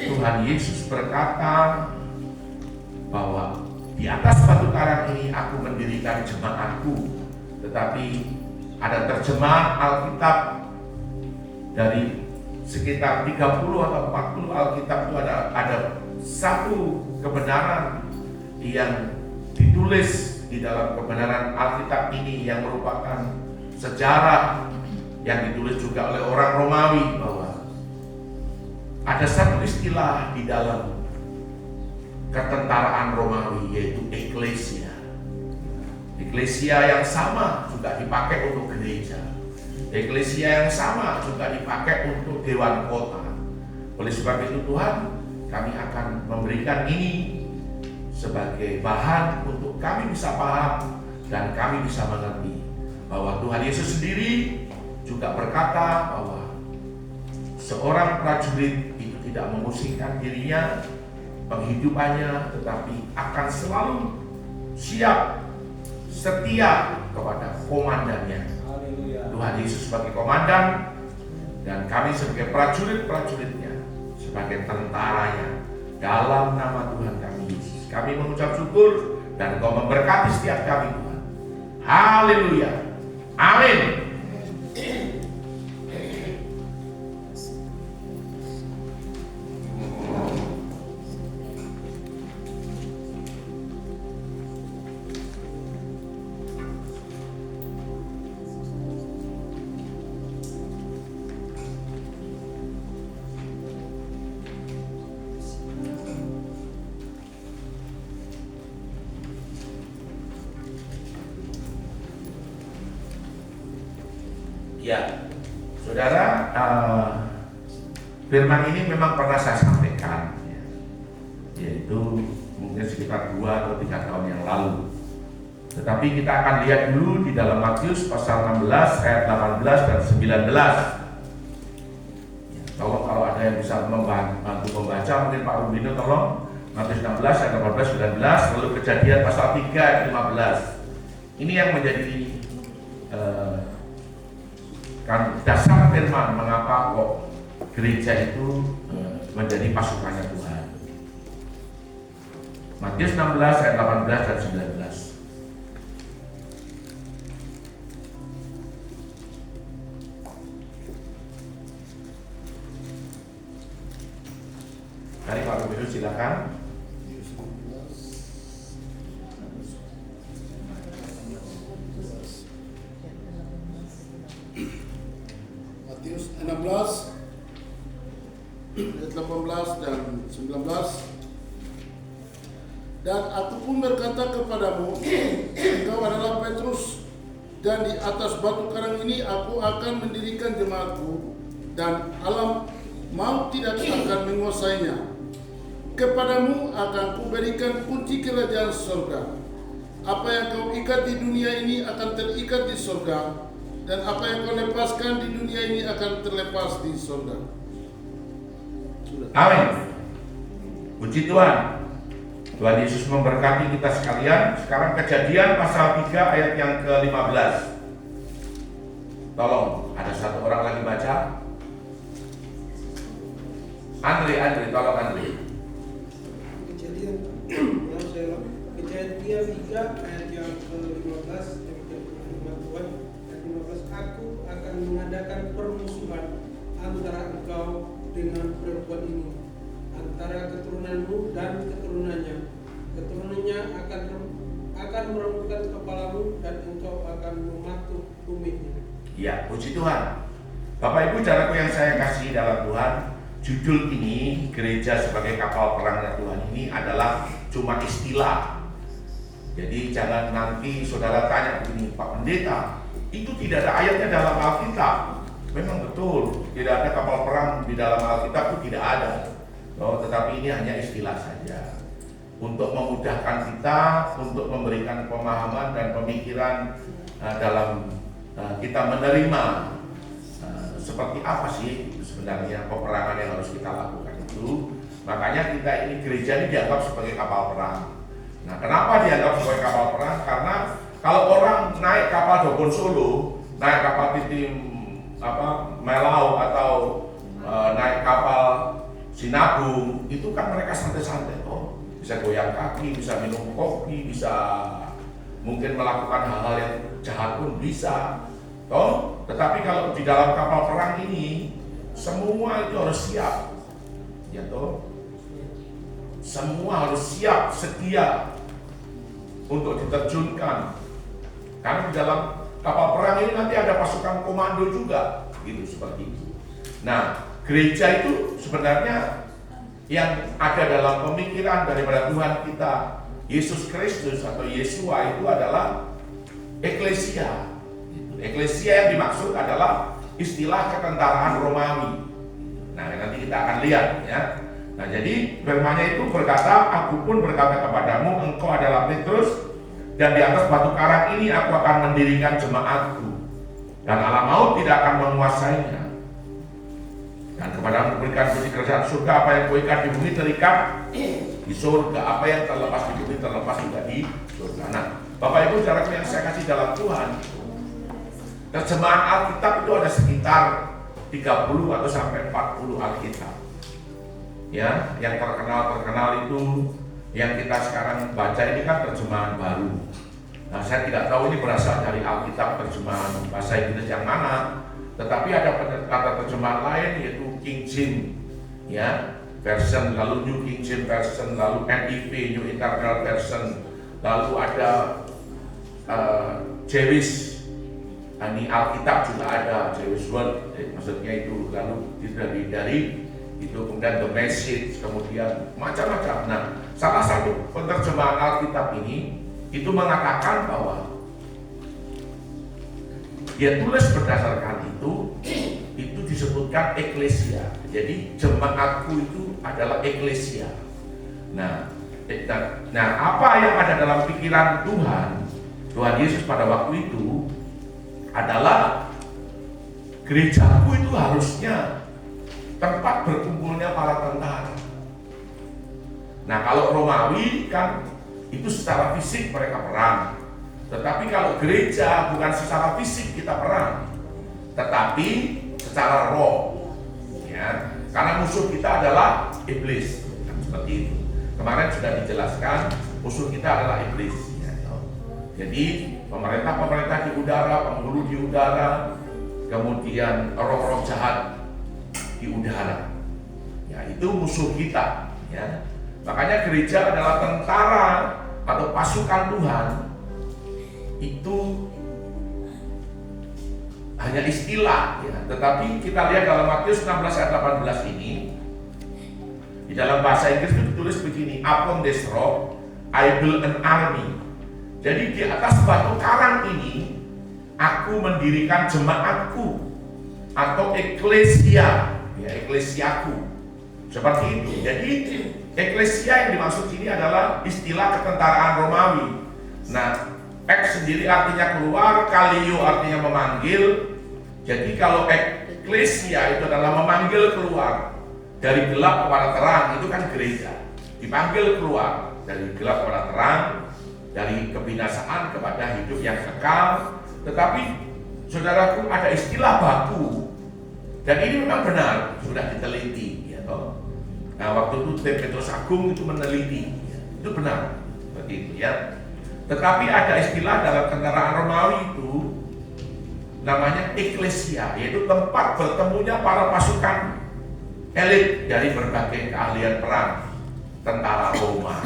Tuhan Yesus berkata bahwa di atas batu karang ini aku mendirikan jemaatku. Tetapi ada terjemahan Alkitab dari sekitar 30 atau 40 Alkitab itu ada satu kebenaran yang ditulis di dalam kebenaran Alkitab ini yang merupakan sejarah yang ditulis juga oleh orang Romawi, bahwa ada satu istilah di dalam ketentaraan Romawi yaitu eklesia. Eklesia yang sama juga dipakai untuk gereja. Eklesia yang sama juga dipakai untuk dewan kota. Oleh sebab itu Tuhan, kami akan memberikan ini sebagai bahan untuk kami bisa paham dan kami bisa mengerti bahwa Tuhan Yesus sendiri juga berkata bahwa seorang prajurit itu tidak memusingkan dirinya, penghidupannya, tetapi akan selalu siap setia kepada komandannya. Tuhan Yesus sebagai komandan dan kami sebagai prajurit-prajuritnya, sebagai tentaranya. Dalam nama Tuhan kami Yesus, kami mengucap syukur dan Engkau memberkati setiap kami Tuhan. Haleluya. Amin. Ya, saudara, firman ini memang pernah saya sampaikan, ya, yaitu mungkin sekitar 2 atau 3 tahun yang lalu. Tetapi kita akan lihat dulu di dalam Matius pasal 16 ayat 18 dan 19. Ya, tolong kalau ada yang bisa membantu membaca, mungkin Pak Rubino tolong. Matius 16 ayat 18 19, lalu Kejadian pasal 3 ayat 15. Ini yang menjadi kan dasar firman mengapa kok gereja itu menjadi pasukannya Tuhan. Matius 16 ayat 18 dan 19. Mari Pak Rubino silakan. Matius 16 ayat 18 dan 19. Dan aku pun berkata kepadamu, engkau adalah Petrus, dan di atas batu karang ini aku akan mendirikan jemaatku, dan alam maut tidak akan menguasainya. Kepadamu akan kuberikan kunci kerajaan surga. Apa yang kau ikat di dunia ini akan terikat di surga, dan apa yang kau lepaskan di dunia ini akan terlepas di surga. Amin. Puji Tuhan. Tuhan Yesus memberkati kita sekalian. Sekarang Kejadian pasal 3 ayat yang ke-15. Tolong, ada satu orang lagi baca. Andre, tolong Andre. Kejadian 3 ayat yang ke-15 yang ke-52 ayat 15. Aku akan mengadakan permusuhan antara engkau dengan perempuan ini, antara keturunanmu dan keturunannya. Keturunannya akan meremukkan kepalamu dan engkau akan mematuk tumitnya. Ya, puji Tuhan. Bapak Ibu, saudaraku yang saya kasih dalam Tuhan, judul ini, gereja sebagai kapal perangnya Tuhan, ini adalah cuma istilah. Jadi jangan nanti saudara tanya begini, Pak Pendeta, itu tidak ada ayatnya dalam Alkitab. Memang betul, tidak ada kapal perang di dalam Alkitab, itu tidak ada. Tetapi ini hanya istilah saja untuk memudahkan kita, untuk memberikan pemahaman dan pemikiran dalam kita menerima seperti apa sih sebenarnya peperangan yang harus kita lakukan itu. Makanya kita ini gereja ini dianggap sebagai kapal perang. Nah, kenapa dianggap sebagai kapal perang? Karena kalau orang naik kapal Dobon Solo, naik kapal Titim Melau, atau naik kapal sinabung, itu kan mereka santai-santai toh. Bisa goyang kaki, bisa minum kopi, bisa mungkin melakukan hal-hal yang jahat pun bisa toh. Tetapi kalau di dalam kapal perang ini semua itu harus siap, ya toh. Semua harus siap, sedia untuk diterjunkan. Karena di dalam kapal perang ini nanti ada pasukan komando juga, gitu seperti itu. Nah, gereja itu sebenarnya yang ada dalam pemikiran daripada Tuhan kita Yesus Kristus atau Yesua itu adalah eklesia. Eklesia yang dimaksud adalah istilah ketentaraan Romawi. Nah, nanti kita akan lihat ya. Nah, jadi firman-Nya itu berkata, aku pun berkata kepadamu, engkau adalah Petrus, dan di atas batu karang ini aku akan mendirikan jemaatku, dan alam maut tidak akan menguasainya. Dan kepadamu kuberikan kunci kerajaan surga, apa yang kuikat di bumi terikat di surga, apa yang terlepas di bumi terlepas juga di surga. Nah, Bapak Ibu saudaraku yang saya kasih dalam Tuhan, terjemahan Alkitab itu ada sekitar 30 atau sampai 40 Alkitab. Ya, yang terkenal itu yang kita sekarang baca ini kan terjemahan baru. Nah, saya tidak tahu ini berasal dari Alkitab terjemahan bahasa Inggris yang mana, tetapi ada kata terjemahan lain yaitu King James, ya, version, lalu New King James version, lalu NIV, New International Version, lalu ada Jewish, ini Alkitab juga ada Jewish Word, maksudnya itu, lalu dari itu kemudian The Message, kemudian macam-macam. Nah, salah satu penerjemahan Alkitab ini itu mengatakan bahwa dia tulis berdasarkan itu disebutkan eklesia. Jadi jemaatku itu adalah eklesia. Nah, apa yang ada dalam pikiran Tuhan Yesus pada waktu itu adalah gerejaku itu harusnya tempat berkumpulnya para tentara. Nah, kalau Romawi kan itu secara fisik mereka perang. Tetapi kalau gereja bukan secara fisik kita perang, tetapi secara roh. Ya, karena musuh kita adalah iblis. Kan, seperti itu. Kemarin sudah dijelaskan musuh kita adalah iblis. Ya, jadi pemerintah di udara, penghulu di udara, kemudian roh-roh jahat di udara, ya itu musuh kita, ya. Makanya gereja adalah tentara atau pasukan Tuhan. Itu hanya istilah, ya. Tetapi kita lihat dalam Matius 16 ayat 18 ini, di dalam bahasa Inggris itu ditulis begini, upon this rock I build an army. Jadi di atas batu karang ini aku mendirikan jemaatku atau eklesia. Ya, eklesiaku, seperti itu. Jadi eklesia yang dimaksud ini adalah istilah ketentaraan Romawi. Nah, ek sendiri artinya keluar, kalio artinya memanggil. Jadi kalau eklesia itu adalah memanggil keluar dari gelap kepada terang, itu kan gereja. Dipanggil keluar dari gelap kepada terang, dari kebinasaan kepada hidup yang kekal. Tetapi saudaraku, ada istilah baku. Dan ini memang benar, sudah diteliti, ya toh. Nah, waktu itu Petrus Agung itu meneliti, ya, itu benar, seperti itu ya. Tetapi ada istilah dalam kendaraan Romawi itu namanya eklesia, yaitu tempat bertemunya para pasukan elit dari berbagai keahlian perang tentara Roma.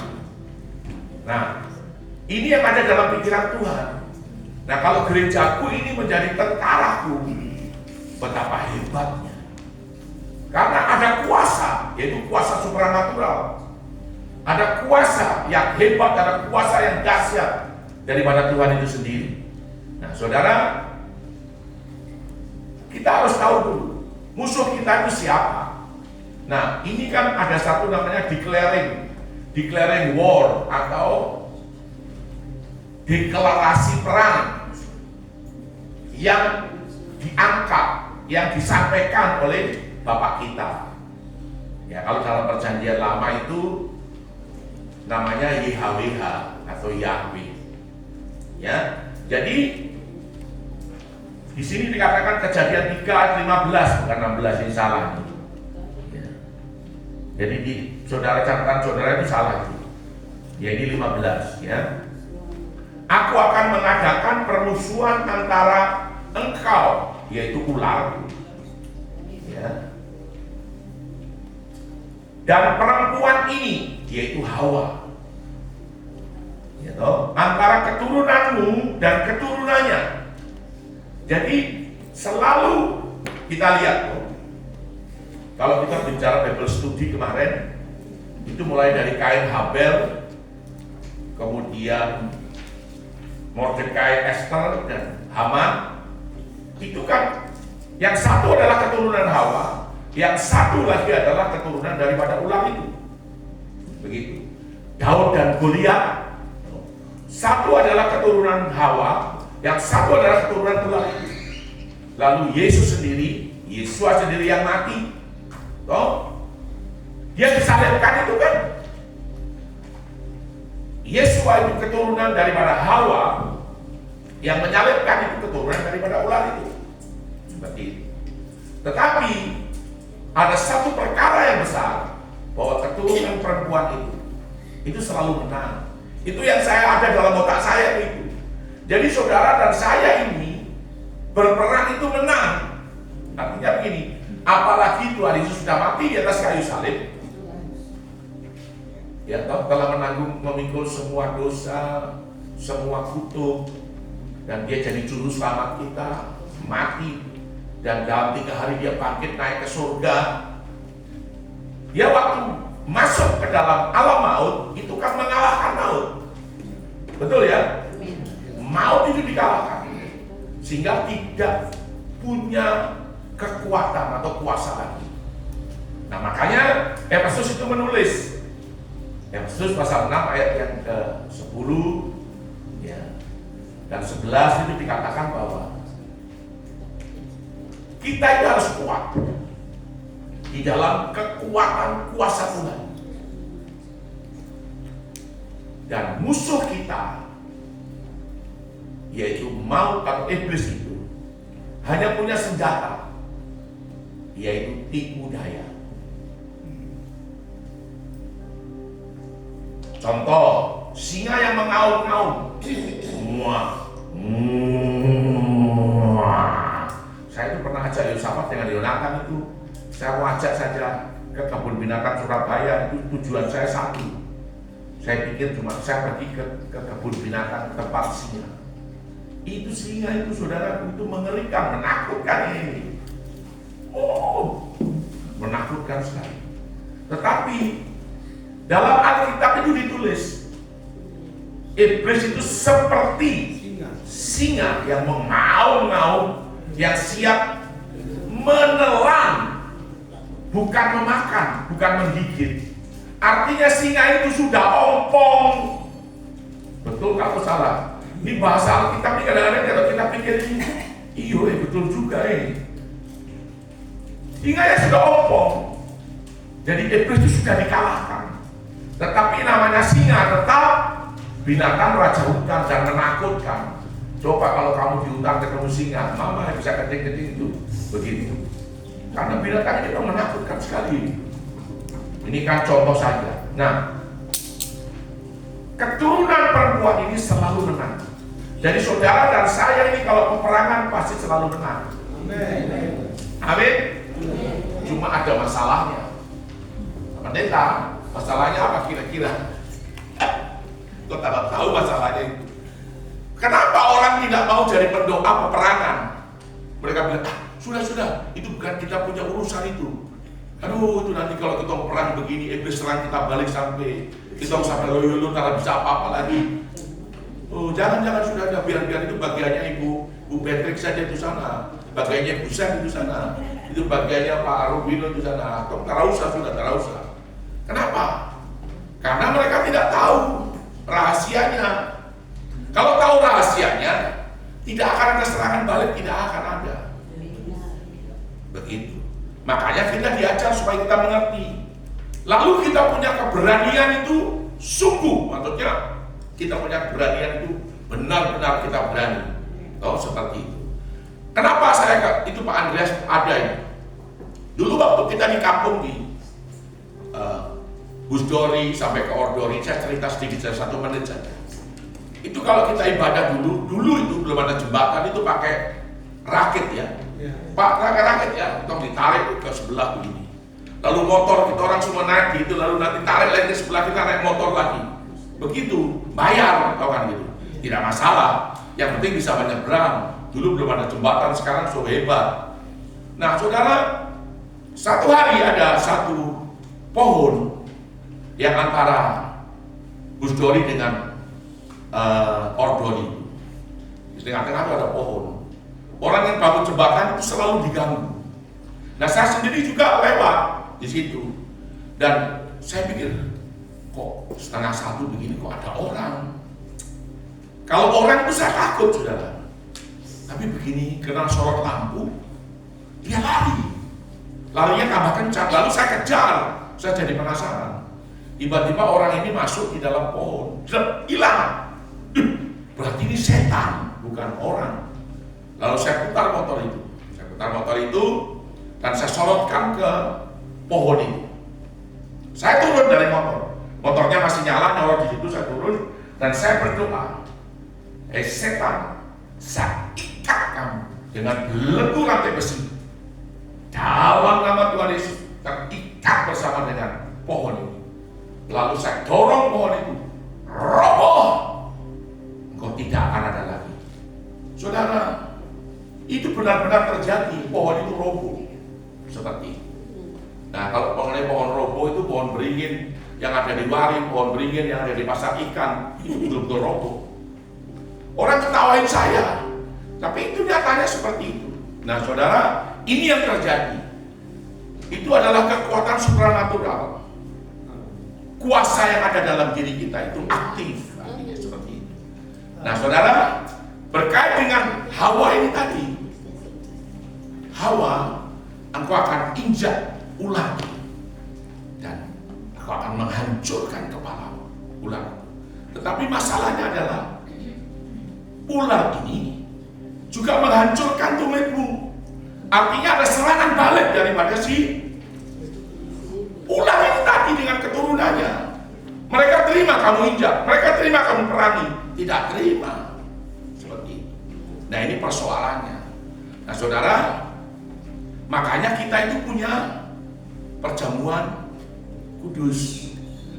Nah, ini yang ada dalam pikiran Tuhan. Nah, kalau gerejaku ini menjadi tentaraku, betapa hebatnya. Karena ada kuasa, yaitu kuasa supranatural. Ada kuasa yang hebat, ada kuasa yang dahsyat daripada Tuhan itu sendiri. Nah, saudara, kita harus tahu dulu musuh kita itu siapa. Nah, ini kan ada satu namanya declaring war atau deklarasi perang yang diangkat, yang disampaikan oleh Bapak kita. Ya, kalau dalam perjanjian lama itu namanya YHWH atau Yahweh. Ya, jadi di sini dikatakan Kejadian 3 ayat 15 bukan 16, ini salah. Ya. Jadi di saudara catatan saudara itu salah itu. Ya ini 15 ya. Aku akan mengadakan permusuhan antara engkau, yaitu ular, ya, dan perempuan ini, yaitu Hawa, ya toh, antara keturunanmu dan keturunannya. Jadi selalu kita lihat toh, kalau kita bicara Bible study kemarin, itu mulai dari Kain Habel, kemudian Mordekai, Esther, dan Haman. Itu kan yang satu adalah keturunan Hawa, yang satu lagi adalah keturunan daripada ular itu. Begitu. Daud dan Goliat, satu adalah keturunan Hawa, yang satu adalah keturunan ular itu. Lalu Yesus sendiri yang mati, toh dia disalibkan itu kan. Yesus itu keturunan daripada Hawa, yang menyalibkan itu keturunan daripada ular itu. Seperti itu. Tetapi ada satu perkara yang besar, bahwa keturunan perempuan itu selalu menang. Itu yang saya ada dalam otak saya itu. Jadi saudara dan saya ini berperang itu menang. Artinya begini, apalagi Tuhan Yesus sudah mati di atas kayu salib, ya toh, telah menanggung, memikul semua dosa, semua kutuk, dan dia jadi juru selamat kita, mati, dan dalam 3 hari dia bangkit naik ke surga. Dia waktu masuk ke dalam alam maut itu kan mengalahkan maut, betul ya? Maut itu dikalahkan, sehingga tidak punya kekuatan atau kuasa lagi. Nah makanya Efesus itu menulis, Efesus pasal 6 ayat yang ke-10 ya, dan 11 itu dikatakan bahwa kita itu harus kuat di dalam kekuatan kuasa Tuhan. Dan musuh kita, yaitu maut atau iblis itu, hanya punya senjata, yaitu tipu daya. Contoh, singa yang mengaum-ngaum. Saya itu pernah ajak Yosafat dengan Yonatan itu. Saya mau ajak saja ke kebun binatang Surabaya. Itu tujuan saya satu. Saya pikir cuma saya pergi ke kebun binatang tempat singa. Itu singa itu saudara itu mengerikan, menakutkan ini. Oh, menakutkan sekali. Tetapi dalam Alkitab itu ditulis, iblis itu seperti singa yang mengaum-ngaum, yang siap menelan, bukan memakan, bukan menggigit. Artinya singa itu sudah ompong. Betul atau salah? Ini bahasa Alkitab ini kadang-kadang kalau kita pikir ini, iyo betul juga ini. Singa yang sudah ompong. Jadi iblis itu sudah dikalahkan. Tetapi namanya singa tetap binatang raja hutan dan menakutkan. Coba kalau kamu di hutan ketemu singa, mama bisa keting-keting itu, begitu. Karena binatang itu menakutkan sekali. Ini kan contoh saja. Nah, keturunan perempuan ini selalu menang. Jadi saudara dan saya ini kalau peperangan pasti selalu menang. Amin. Cuma ada masalahnya. Pendeta, masalahnya apa kira-kira? Kau tak tahu masalahnya itu. Kenapa orang tidak mau jadi pendoa peperangan? Mereka bilang, sudah, itu bukan kita punya urusan itu. Aduh, itu nanti kalau kita perang begini, iblis serang kita balik sampai loyo tak bisa apa-apa lagi. Oh, jangan sudah ada, biar itu bagiannya Ibu Patrick saja itu sana, bagiannya Bu Sen itu sana, itu bagiannya Pak Rubino itu sana. Atau tak usah. Kenapa? Karena mereka tidak tahu rahasianya. Kalau tahu rahasianya, tidak akan ada serangan balik, tidak akan ada. Begitu. Makanya kita diajar supaya kita mengerti. Lalu kita punya keberanian itu sungguh, maksudnya kita punya keberanian itu benar-benar kita berani. Tahu seperti itu. Kenapa saya itu Pak Andreas ada ini? Dulu waktu kita di kampung di Busdori sampai ke Ordori, saya cerita sedikit saja 1 menit saja. Itu kalau kita ibadah dulu itu belum ada jembatan, itu pakai rakit ya. Pak, pakai rakit ya, tong ditarik ke sebelah begini. Lalu motor kita orang semua naik gitu, lalu nanti tarik lagi ke sebelah, kita naik motor lagi. Begitu, bayar, tau kan gitu. Tidak masalah, yang penting bisa menyeberang. Dulu belum ada jembatan, sekarang so hebat. Nah saudara, satu hari ada satu pohon yang antara Busdori dengan Ordori. Di tengah-tengah itu ada pohon. Orang yang bangun jembatan itu selalu diganggu. Nah saya sendiri juga lewat di situ, dan saya pikir kok 1:30 begini kok ada orang. Kalau orang itu saya takut saudara, tapi begini kena sorot lampu, dia larinya tambah kencang, lalu saya kejar, saya jadi penasaran. Tiba-tiba orang ini masuk di dalam pohon, hilang. Berarti ini setan, bukan orang. Lalu saya putar motor itu, dan saya sorotkan ke pohon itu. Saya turun dari motornya masih nyala di situ, saya turun dan saya berdoa, setan, saya ikat kamu dengan belenggu rantai besi. Dalam nama Tuhan Yesus, terikat bersama dengan pohon ini. Lalu saya dorong pohon itu, roboh. Engkau tidak akan ada lagi. Saudara, itu benar-benar terjadi, pohon itu roboh. Seperti itu. Nah, kalau mengenai pohon roboh itu pohon beringin yang ada di Waring, pohon beringin yang ada di pasar ikan, itu betul-betul roboh. Orang ketawain saya, tapi itu nyatanya seperti itu. Nah, saudara, ini yang terjadi. Itu adalah kekuatan supranatural. Kuasa yang ada dalam diri kita itu aktif, artinya seperti itu. Nah, saudara, berkait dengan Hawa ini tadi, Hawa, engkau akan injak ular dan engkau akan menghancurkan kepala ular. Tetapi masalahnya adalah ular ini juga menghancurkan tumitmu. Artinya ada serangan balik daripada si ular ini tadi dengan keturunannya. Mereka terima kamu injak, mereka terima kamu perangi, tidak terima. Seperti itu. Nah, ini persoalannya. Nah, saudara, makanya kita itu punya perjamuan kudus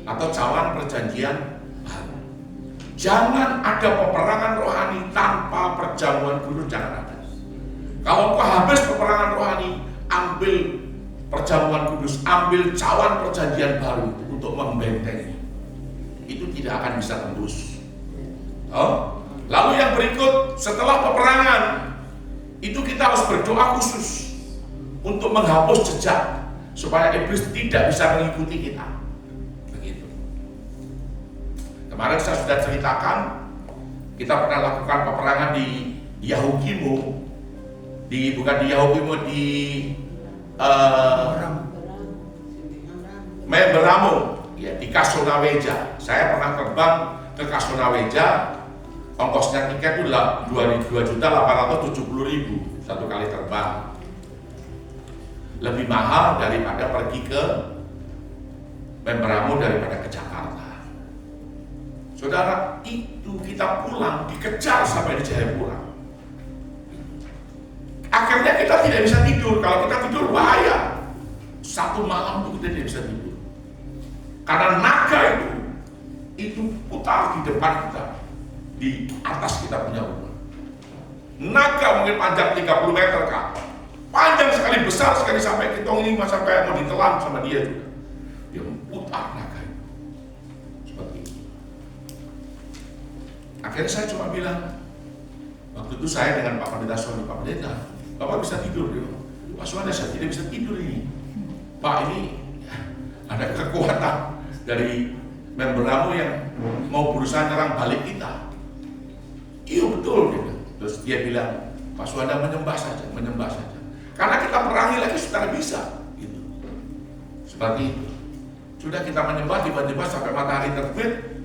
atau cawan perjanjian baru. Jangan ada peperangan rohani tanpa perjamuan kudus, jangan ada. Kalau kau habis peperangan rohani, ambil perjamuan kudus, ambil cawan perjanjian baru untuk membentengi. Itu tidak akan bisa tembus. Lalu yang berikut, setelah peperangan, itu kita harus berdoa khusus untuk menghapus jejak supaya iblis tidak bisa mengikuti kita. Begitu. Kemarin saya sudah ceritakan, kita pernah lakukan peperangan di Yahukimo, bukan di Yahukimo, di Memberamo, ya, di Kasonaweja. Saya pernah terbang ke Kasonaweja, ongkosnya tiket itu 2.870.000 satu kali terbang. Lebih mahal daripada pergi ke Memberamo daripada ke Jakarta. Saudara, itu kita pulang dikejar sampai di Jayapura. Akhirnya kita tidak bisa tidur. Kalau kita tidur bahaya. Satu malam itu kita tidak bisa tidur. Karena naga itu putar di depan kita, di atas kita punya rumah. Naga mungkin panjang 30 meter ke atas. Panjang sekali, besar sekali, sampai kitong ini sampai mau ditelan sama dia juga. Dia putar naga itu. Seperti itu. Akhirnya saya cuma bilang, waktu itu saya dengan Pak Pendeta Sony, Pak Pendeta, Bapak bisa tidur? Dia bilang, Pak Sony, saya tidak bisa tidur ini. Pak, ini ada kekuatan dari Memberamo yang mau berusaha nyerang balik kita. Iya betul, gitu. Terus dia bilang, Pak Suwanda menyembah saja. Karena kita perangi lagi sudah bisa, gitu. Seperti itu. Sudah kita menyembah, tiba-tiba sampai matahari terbit,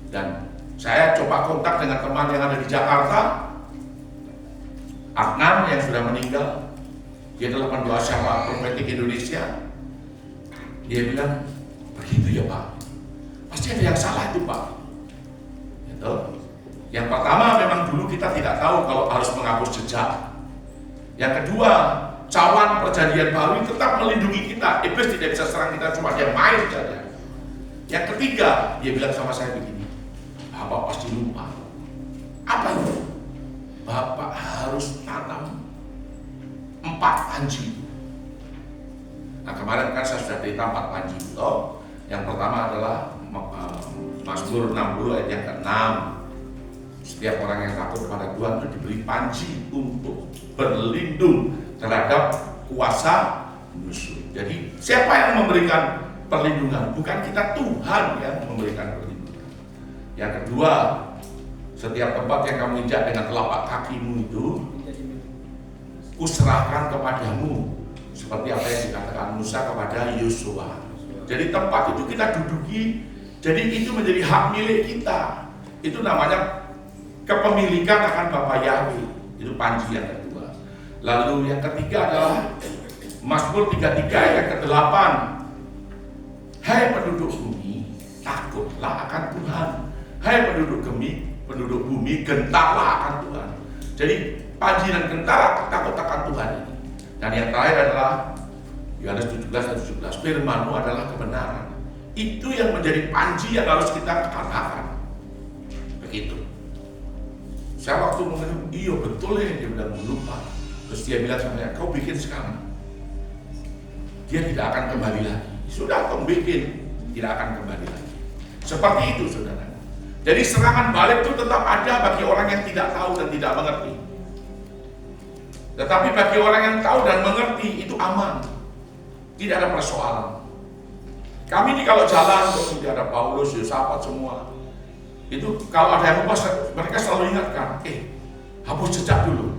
dan saya coba kontak dengan teman yang ada di Jakarta, Adnan yang sudah meninggal. Dia adalah pendoa Syama Profetik Indonesia. Dia bilang, Begitu ya Pak. Pasti ada yang salah itu Pak. Gitu. Yang pertama memang dulu kita tidak tahu kalau harus menghapus jejak. Yang kedua, cawan perjanjian baru tetap melindungi kita. Iblis tidak bisa serang kita, cuma dia main saja. Yang ketiga, dia bilang sama saya begini, Bapak pasti lupa. Apa itu? Bapak harus tanam 4 panji. Nah kemarin kan saya sudah cerita 4 panji. Yang pertama adalah Mazmur 60 ayat yang ke-6. Setiap orang yang takut kepada Tuhan itu diberi panji untuk berlindung terhadap kuasa musuh. Jadi siapa yang memberikan perlindungan? Bukan kita, Tuhan yang memberikan perlindungan. Yang kedua, setiap tempat yang kamu injak dengan telapak kakimu itu kuserahkan kepadamu, seperti apa yang dikatakan Musa kepada Yosua. Jadi tempat itu kita duduki, jadi itu menjadi hak milik kita. Itu namanya kepemilikan akan Bapa Yahweh. Itu panji yang kedua. Lalu yang ketiga adalah Mazmur 33 ayat ke-8. Hai penduduk bumi, takutlah akan Tuhan. Hai penduduk bumi, gentarlah akan Tuhan. Jadi panji dan gentar takut akan Tuhan ini. Dan yang terakhir adalah Yohanes 17 dan 17. Firman-Mu adalah kebenaran. Itu yang menjadi panji yang harus kita katakan. Begitu. Saya waktu mengenai, iya betul ya, dia bilang lupa. Terus dia bilang sama saya, kau bikin sekarang. Dia tidak akan kembali lagi. Sudah kau bikin, tidak akan kembali lagi. Seperti itu saudara. Jadi serangan balik itu tetap ada bagi orang yang tidak tahu dan tidak mengerti. Tetapi bagi orang yang tahu dan mengerti itu aman. Tidak ada persoalan. Kami ini kalau jalan, tidak ada Paulus, Yosafat semua. Itu kalau ada yang lupa, mereka selalu ingatkan, hapus jejak dulu.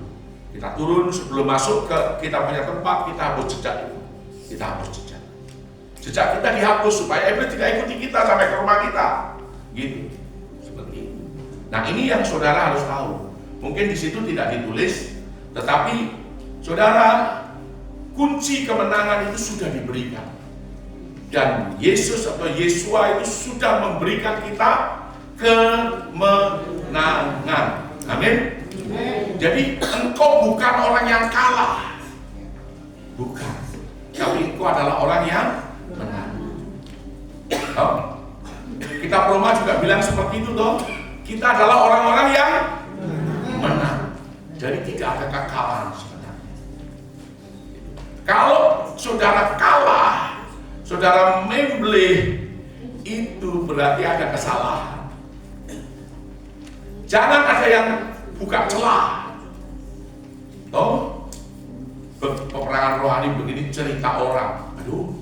Kita turun sebelum masuk ke kita punya tempat, kita hapus jejak dulu. Kita hapus jejak. Jejak kita dihapus supaya iblis tidak ikuti kita sampai ke rumah kita. Gitu. Seperti itu. Nah ini yang saudara harus tahu. Mungkin di situ tidak ditulis, tetapi saudara, kunci kemenangan itu sudah diberikan. Dan Yesus atau Yesua itu sudah memberikan kita kemenangan. Amin. Jadi engkau bukan orang yang kalah. Bukan. Tapi engkau adalah orang yang menang. Kitab Roma juga bilang seperti itu toh. Kita adalah orang-orang yang menang. Jadi tidak ada kekalahan sebenarnya. Kalau saudara kalah, saudara membleh, itu berarti ada kesalahan. Jangan ada yang buka celah. Toh, peperangan rohani begini cerita orang. Aduh,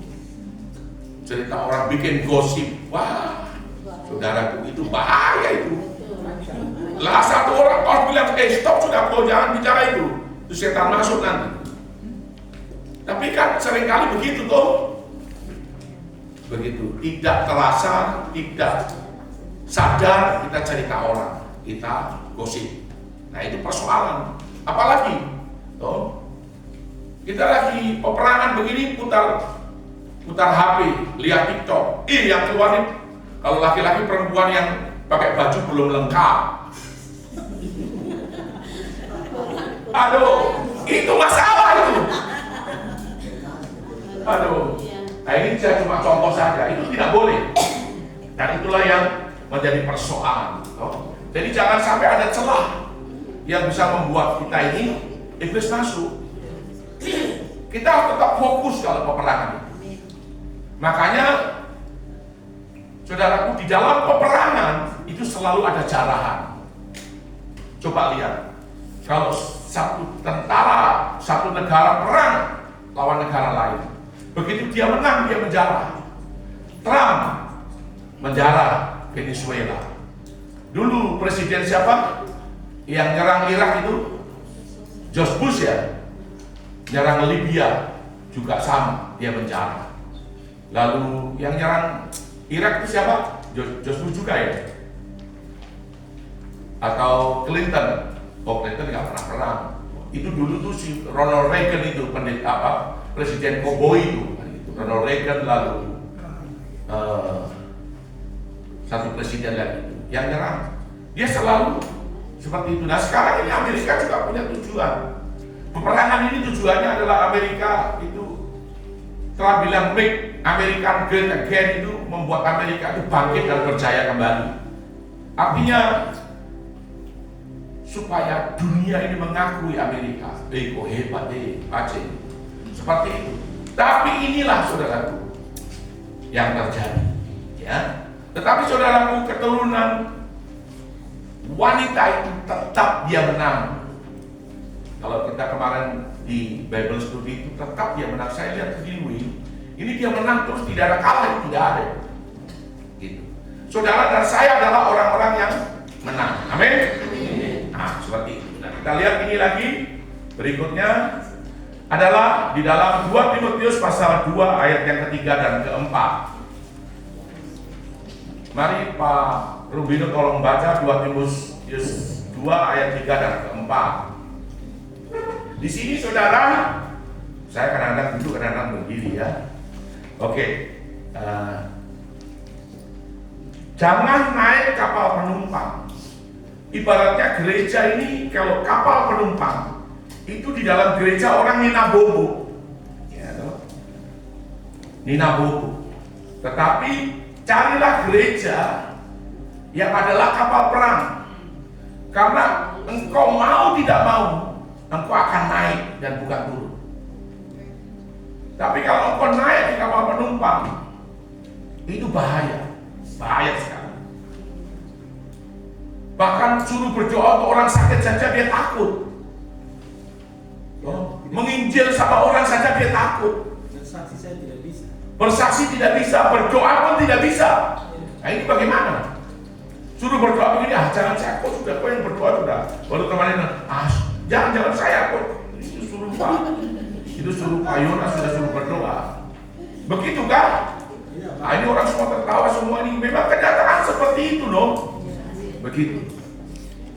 cerita orang bikin gosip. Wah, saudaraku itu bahaya itu. Lah satu orang harus bilang, stop sudah, kau jangan bicara itu. Itu setan masuk nanti. Tapi kan seringkali begitu toh. Begitu, tidak terasa, tidak sadar kita cerita orang. Kita gosip. Nah itu persoalan. Apalagi toh, kita lagi peperangan begini putar HP, lihat TikTok. Yang keluar nih, kalau laki-laki perempuan yang pakai baju belum lengkap. Aduh, itu masalah itu. Aduh. Nah ini saya cuma contoh saja. Itu tidak boleh. Dan itulah yang menjadi persoalan. Toh. Jadi jangan sampai ada celah yang bisa membuat kita ini iblis masuk. Kita harus tetap fokus kalau peperangan itu. Makanya saudaraku, di dalam peperangan itu selalu ada jarahan. Coba lihat, kalau satu tentara, satu negara perang lawan negara lain, begitu dia menang, dia menjarah. Trump menjarah Venezuela. Dulu presiden siapa yang nyerang Irak itu? George Bush ya. Nyerang Libya juga sama, dia menjarah. Lalu yang nyerang Irak itu siapa? George Bush juga ya. Atau Clinton? Oh, Clinton nggak pernah perang. Itu dulu tuh si Ronald Reagan itu presiden koboi itu. Ronald Reagan lalu satu presiden lagi yang nyerang. Dia selalu seperti itu. Nah sekarang ini Amerika juga punya tujuan. Peperangan ini tujuannya adalah Amerika itu telah bilang make American great again, itu membuat Amerika itu bangkit dan berjaya kembali. Artinya supaya dunia ini mengakui Amerika, kok hebat Aceh, seperti itu. Tapi inilah saudaraku yang terjadi, ya. Tetapi saudaraku, keturunan wanita itu tetap dia menang. Kalau kita kemarin di Bible Study itu tetap dia menang. Saya lihat di Louis, ini dia menang terus, tidak ada kalah, tidak ada. Gitu. Saudara dan saya adalah orang-orang yang menang. Amin. Nah, seperti itu. Nah, kita lihat ini lagi berikutnya adalah di dalam 2 Timotius pasal 2 ayat yang ketiga dan keempat. Mari Pak Rubino tolong baca 2 Timotius 2 ayat 3 dan keempat. Di sini saudara, saya kadang-kadang duduk, kadang-kadang berdiri ya. Oke, jangan naik kapal penumpang. Ibaratnya gereja ini kalau kapal penumpang, itu di dalam gereja orang nina bobo, ya, nina bobo. Tetapi carilah gereja yang adalah kapal perang, karena engkau mau tidak mau, engkau akan naik dan bukan turun. Tapi kalau engkau naik di kapal penumpang, itu bahaya sekali. Bahkan suruh berdoa untuk orang sakit saja dia takut. Menginjil sama orang saja dia takut. Bersaksi saya tidak bisa. Bersaksi tidak bisa, berdoa pun tidak bisa. Nah ini bagaimana? Suruh berdoa begini, jangan saya kok sudah, kok yang berdoa sudah. Baru temannya, jangan saya kok. Itu suruh Pak. Itu suruh Pak Yonas sudah suruh berdoa. Begitu kan? Nah ini orang semua tertawa semua ini. Memang kenyataan seperti itu loh. Begitu.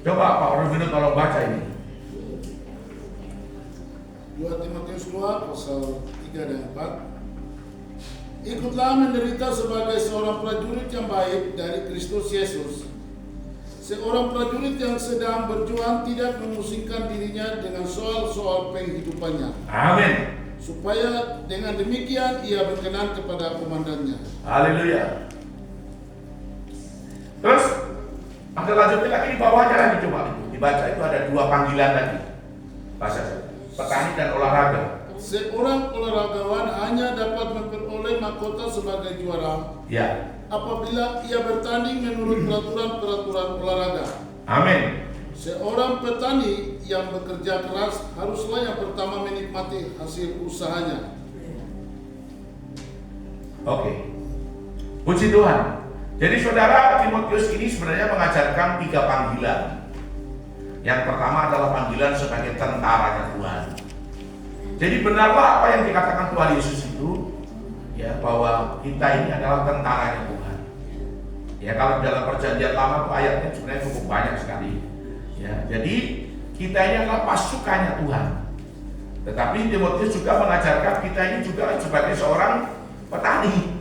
Coba Pak Rubino tolong baca ini. 2 Timotius 2 pasal 3 dan 4. Ikutlah menderita sebagai seorang prajurit yang baik dari Kristus Yesus. Seorang prajurit yang sedang berjuang tidak memusingkan dirinya dengan soal-soal penghidupannya. Amin. Supaya dengan demikian ia berkenan kepada komandannya. Haleluya. Terus ada lanjutnya lagi di bawahnya lagi, coba dibaca, itu ada 2 panggilan lagi. Bahasa petani dan olahraga. Seorang olahragawan hanya dapat memperoleh mahkota sebagai juara Ya. apabila ia bertanding menurut peraturan olahraga. Amin. Seorang petani yang bekerja keras haruslah yang pertama menikmati hasil usahanya. Oke. Puji Tuhan. Jadi saudara, Timotius ini sebenarnya mengajarkan 3 panggilan. Yang pertama adalah panggilan sebagai tentaranya Tuhan. Jadi benarlah apa yang dikatakan Tuhan Yesus itu, ya, bahwa kita ini adalah tentaranya Tuhan. Ya, kalau dalam perjanjian lama itu ayatnya sebenarnya cukup banyak sekali. Ya, jadi kita ini adalah pasukannya Tuhan. Tetapi Timotius juga mengajarkan kita ini juga sebagai seorang petani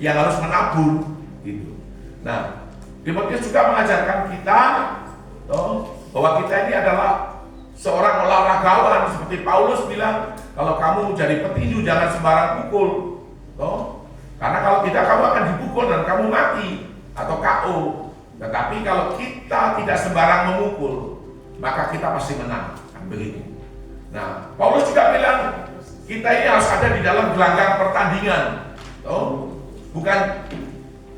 yang harus menabur, gitu. Nah, Timotius juga mengajarkan kita bahwa kita ini adalah seorang olahragawan, seperti Paulus bilang, kalau kamu jadi petinju jangan sembarang pukul, karena kalau tidak kamu akan dipukul dan kamu mati atau KO. Tetapi kalau kita tidak sembarang memukul, maka kita pasti menang, kan begitu. Nah, Paulus juga bilang kita ini harus ada di dalam gelanggang pertandingan,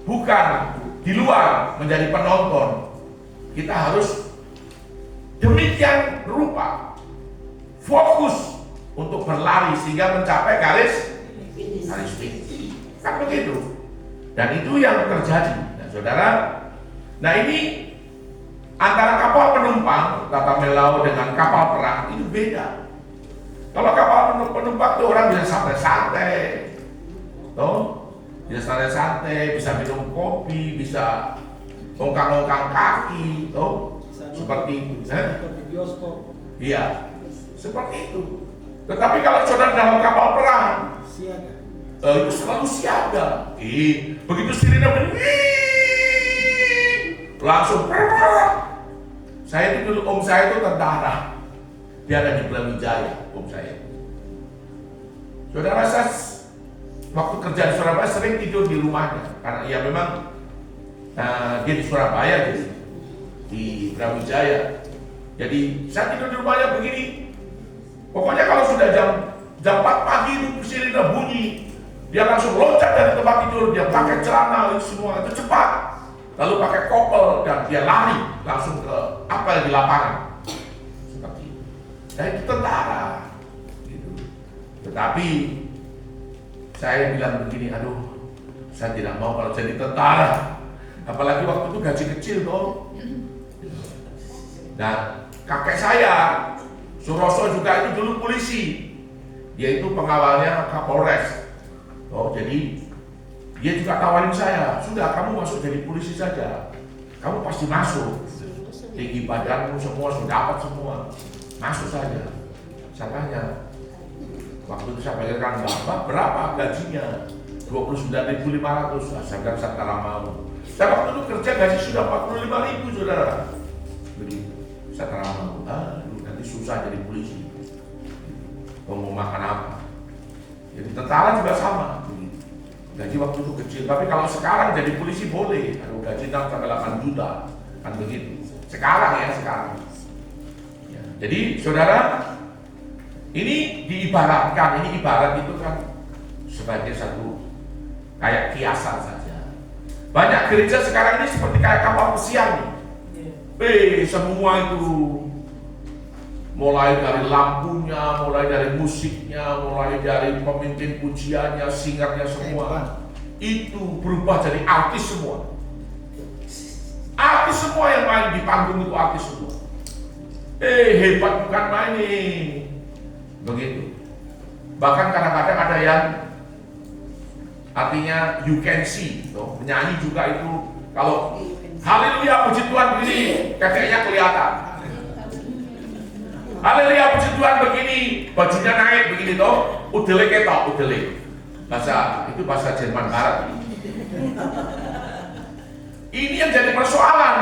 bukan di luar menjadi penonton. Kita harus demikian rupa fokus untuk berlari sehingga mencapai garis finish. Kan begitu. Dan itu yang terjadi. Nah, saudara, nah ini antara kapal penumpang tata melau dengan kapal perang itu beda. Kalau kapal penumpang itu orang bisa santai-santai, bisa santai-santai, bisa minum kopi, bisa ongkang-ongkang kaki, seperti itu. Iya, seperti itu. Tetapi kalau saudara dalam kapal perang, itu selalu siaga. Begitu sirine bunyi, langsung. Saya itu dulu, om saya itu tentara. Dia ada di Brawijaya, om saya. Saudara, saya waktu kerja di Surabaya sering tidur di rumahnya, karena ya memang dia di Surabaya, jadi di Brawijaya. Jadi saya tidur di rumahnya begini. Pokoknya kalau sudah jam 4 pagi itu sirine bunyi, dia langsung loncat dari tempat tidur, dia pakai celana itu semua itu cepat, lalu pakai kopel dan dia lari langsung ke apel di lapangan. Seperti itu. Nah, itu tentara. Gitu. Tetapi saya bilang begini, aduh, saya tidak mau kalau jadi tentara. Apalagi waktu itu gaji kecil toh. Nah, kakek saya, Suroso juga itu dulu polisi. Dia itu pengawalnya Kapolres. Oh, jadi dia juga tawarin saya, sudah kamu masuk jadi polisi saja. Kamu pasti masuk. Tinggi badanmu semua sudah dapat semua. Masuk saja. Saya tanya. Waktu itu saya bayarkan Bapak berapa gajinya? 29.500. Saya bilang saya tak mau. Saya waktu itu kerja gaji sudah 45.000, saudara. Begitu. Saya tak mau. Nanti susah jadi polisi. Mau makan apa? Jadi tentara juga sama. Gaji waktu itu kecil. Tapi kalau sekarang jadi polisi boleh. Kalau gaji 6-8 juta. Kan begitu. Sekarang ya, sekarang. Ya. Jadi saudara, ini diibaratkan, ini ibarat itu kan sebagai satu kayak kiasan saja. Banyak gereja sekarang ini seperti kayak kapal pesiar nih. Semua itu mulai dari lampunya, mulai dari musiknya, mulai dari pemimpin pujiannya, singernya semua itu berubah jadi artis semua. Artis semua yang main di panggung itu artis semua. Hebat bukan main nih. Begitu. Bahkan kadang-kadang ada yang artinya you can see, penyanyi juga itu kalau haleluya puji Tuhan begini, kakeknya kelihatan. Haleluya puji Tuhan begini, bajunya naik begini toh, udele ketok, udele. Itu bahasa Jerman Barat. Ini yang jadi persoalan.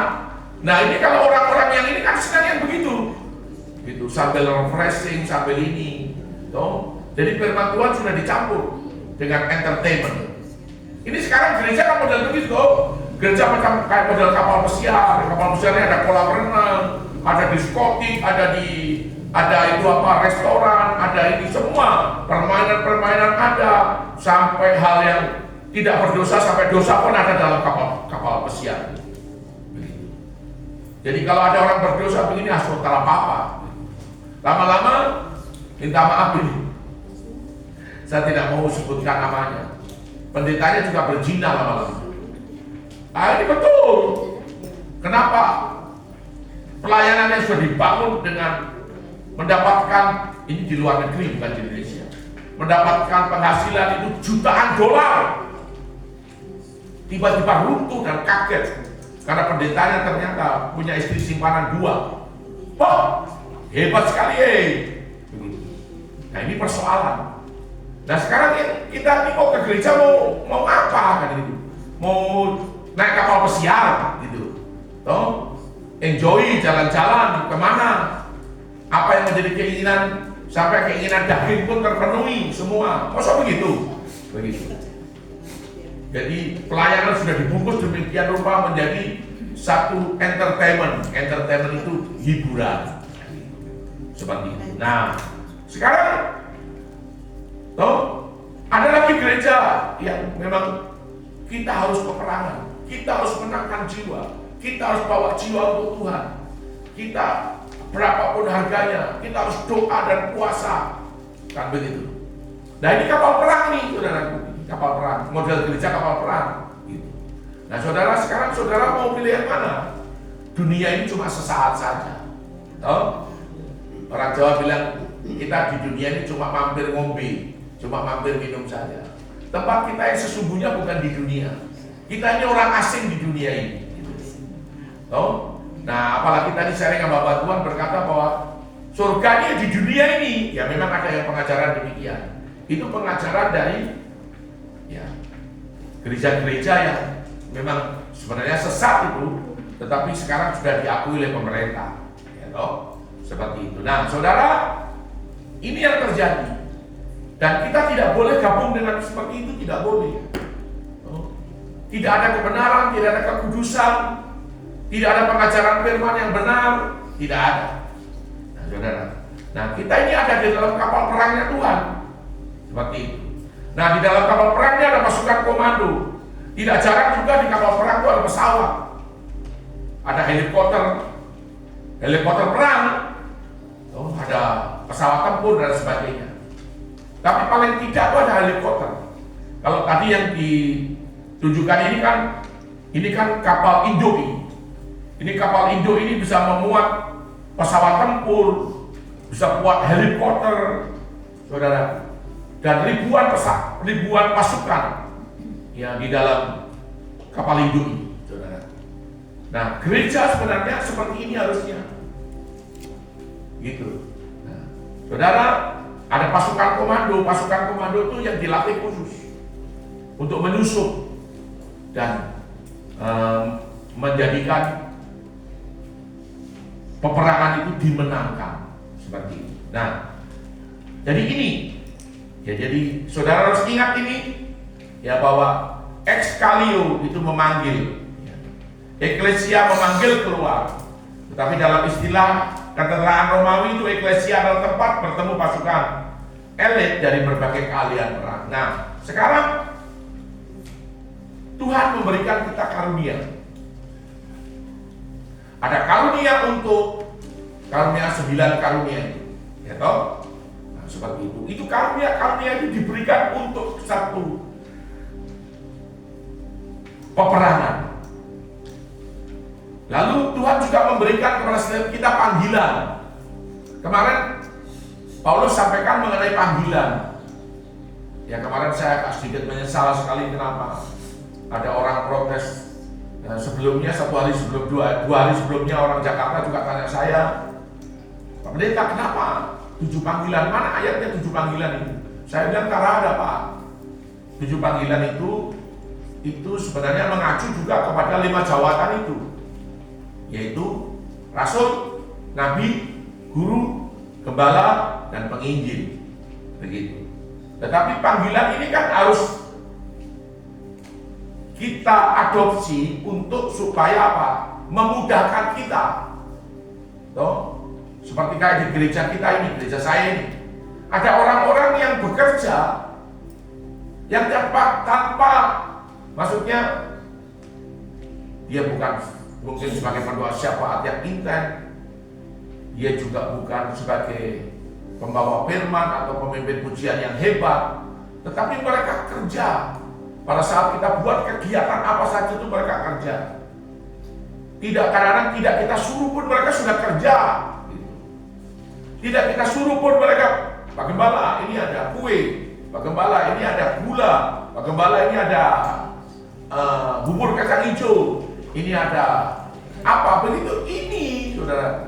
Nah, ini kalau orang-orang yang ini kan senang yang begitu. Gitu, sambil refreshing, sambil ini. Toh. Jadi firman Tuhan sudah dicampur dengan entertainment. Ini sekarang gereja kan model begitu toh. Gereja macam kayak model kapal pesiar. Kapal pesiarnya ada kolam renang, ada diskotik, ada itu apa, restoran, ada ini semua, permainan-permainan ada, sampai hal yang tidak berdosa sampai dosa pun ada dalam kapal pesiar. Jadi kalau ada orang berdosa begini, asal apa-apa. Lama-lama minta maaf ini. Saya tidak mau sebutkan namanya. Pendetanya juga berzina lama-lama. Ini betul. Kenapa? Pelayanan yang sudah dibangun dengan mendapatkan, ini di luar negeri bukan di Indonesia, mendapatkan penghasilan itu jutaan dolar, tiba-tiba runtuh dan kaget karena pendetanya ternyata punya istri simpanan 2. Wah, hebat sekali Nah, ini persoalan. Nah, sekarang kita ini mau ke gereja mau apa kan itu? Mau naik kapal pesiar gitu. Toh, enjoy jalan-jalan kemana? Apa yang menjadi keinginan, sampai keinginan daging pun terpenuhi semua. Masa begitu? Begitu. Jadi pelayanan sudah dibungkus demikian rupa menjadi satu entertainment. Entertainment itu hiburan. Seperti itu. Nah, sekarang ada lagi gereja yang memang kita harus peperangan. Kita harus menangkan jiwa. Kita harus bawa jiwa untuk Tuhan. Kita berapapun harganya, kita harus doa dan puasa. Kan begitu. Nah, ini kapal perang nih, saudaraku. Kapal perang, model gereja kapal perang. Gitu. Nah, saudara, sekarang saudara mau pilih yang mana? Dunia ini cuma sesaat saja. Orang Jawa bilang, kita di dunia ini cuma mampir ngombe, cuma mampir minum saja. Tempat kita yang sesungguhnya bukan di dunia. Kita ini orang asing di dunia ini. Nah, apalagi tadi sharing sama Bapak Tuhan berkata bahwa surganya di dunia ini, ya memang ada yang pengajaran demikian. Itu pengajaran dari gereja-gereja yang memang sebenarnya sesat itu, tetapi sekarang sudah diakui oleh pemerintah, ya toh? Seperti itu. Nah, saudara, ini yang terjadi, dan kita tidak boleh gabung dengan seperti itu, tidak boleh. Tidak ada kebenaran, tidak ada kekudusan, tidak ada pengajaran firman yang benar, tidak ada. Nah, saudara, nah kita ini ada di dalam kapal perangnya Tuhan, seperti itu. Nah, di dalam kapal perangnya ada pasukan komando. Tidak jarang juga di kapal perang itu ada pesawat, ada helikopter perang, ada pesawat tempur dan sebagainya. Tapi paling tidak itu ada helikopter. Kalau tadi yang ditunjukkan ini kan kapal induk ini. Ini kapal induk ini bisa memuat pesawat tempur, bisa muat helikopter, saudara, dan ribuan pasukan yang di dalam kapal induk ini, saudara. Nah, gereja sebenarnya seperti ini harusnya, gitu. Nah, saudara, ada pasukan komando. Pasukan komando itu yang dilatih khusus untuk menyusup dan menjadikan peperangan itu dimenangkan, seperti itu. Nah, jadi ini, ya, jadi saudara harus ingat ini, ya, bahwa exkalio itu memanggil, ya. Eklesia memanggil keluar. Tetapi dalam istilah keterangan Romawi itu eklesia adalah tempat bertemu pasukan elit dari berbagai keahlian perang. Nah, sekarang Tuhan memberikan kita karunia. Ada karunia untuk karunia 9 karunia itu, ya toh? Nah, seperti itu. Itu karunia itu diberikan untuk satu peperangan. Lalu Tuhan juga memberikan kepada setiap kita panggilan. Kemarin Paulus sampaikan mengenai panggilan. Ya, kemarin saya sedikit menyesal sekali kenapa ada orang protes. Ya, sebelumnya dua hari sebelumnya orang Jakarta juga tanya saya, Pak Pendeta, kenapa 7 panggilan? Mana ayatnya 7 panggilan itu? Saya bilang karena ada, Pak. 7 panggilan itu sebenarnya mengacu juga kepada 5 jawatan itu, yaitu rasul, nabi, guru, gembala, dan penginjil, begitu. Tetapi panggilan ini kan harus kita adopsi untuk supaya apa? Memudahkan kita. Toh, seperti kayak di gereja kita ini, gereja saya ini, ada orang-orang yang bekerja yang tanpa maksudnya dia bukan mungkin sebagai pendoa syafaat yang intens, dia juga bukan sebagai pembawa firman atau pemimpin pujian yang hebat, tetapi mereka kerja. Pada saat kita buat kegiatan apa saja itu mereka kerja. Kadang-kadang tidak kita suruh pun mereka sudah kerja. Tidak kita suruh pun mereka, Pak Gembala ini ada kue, Pak Gembala ini ada gula, Pak Gembala ini ada bubur kacang hijau, ini ada apa begitu. Ini, saudara,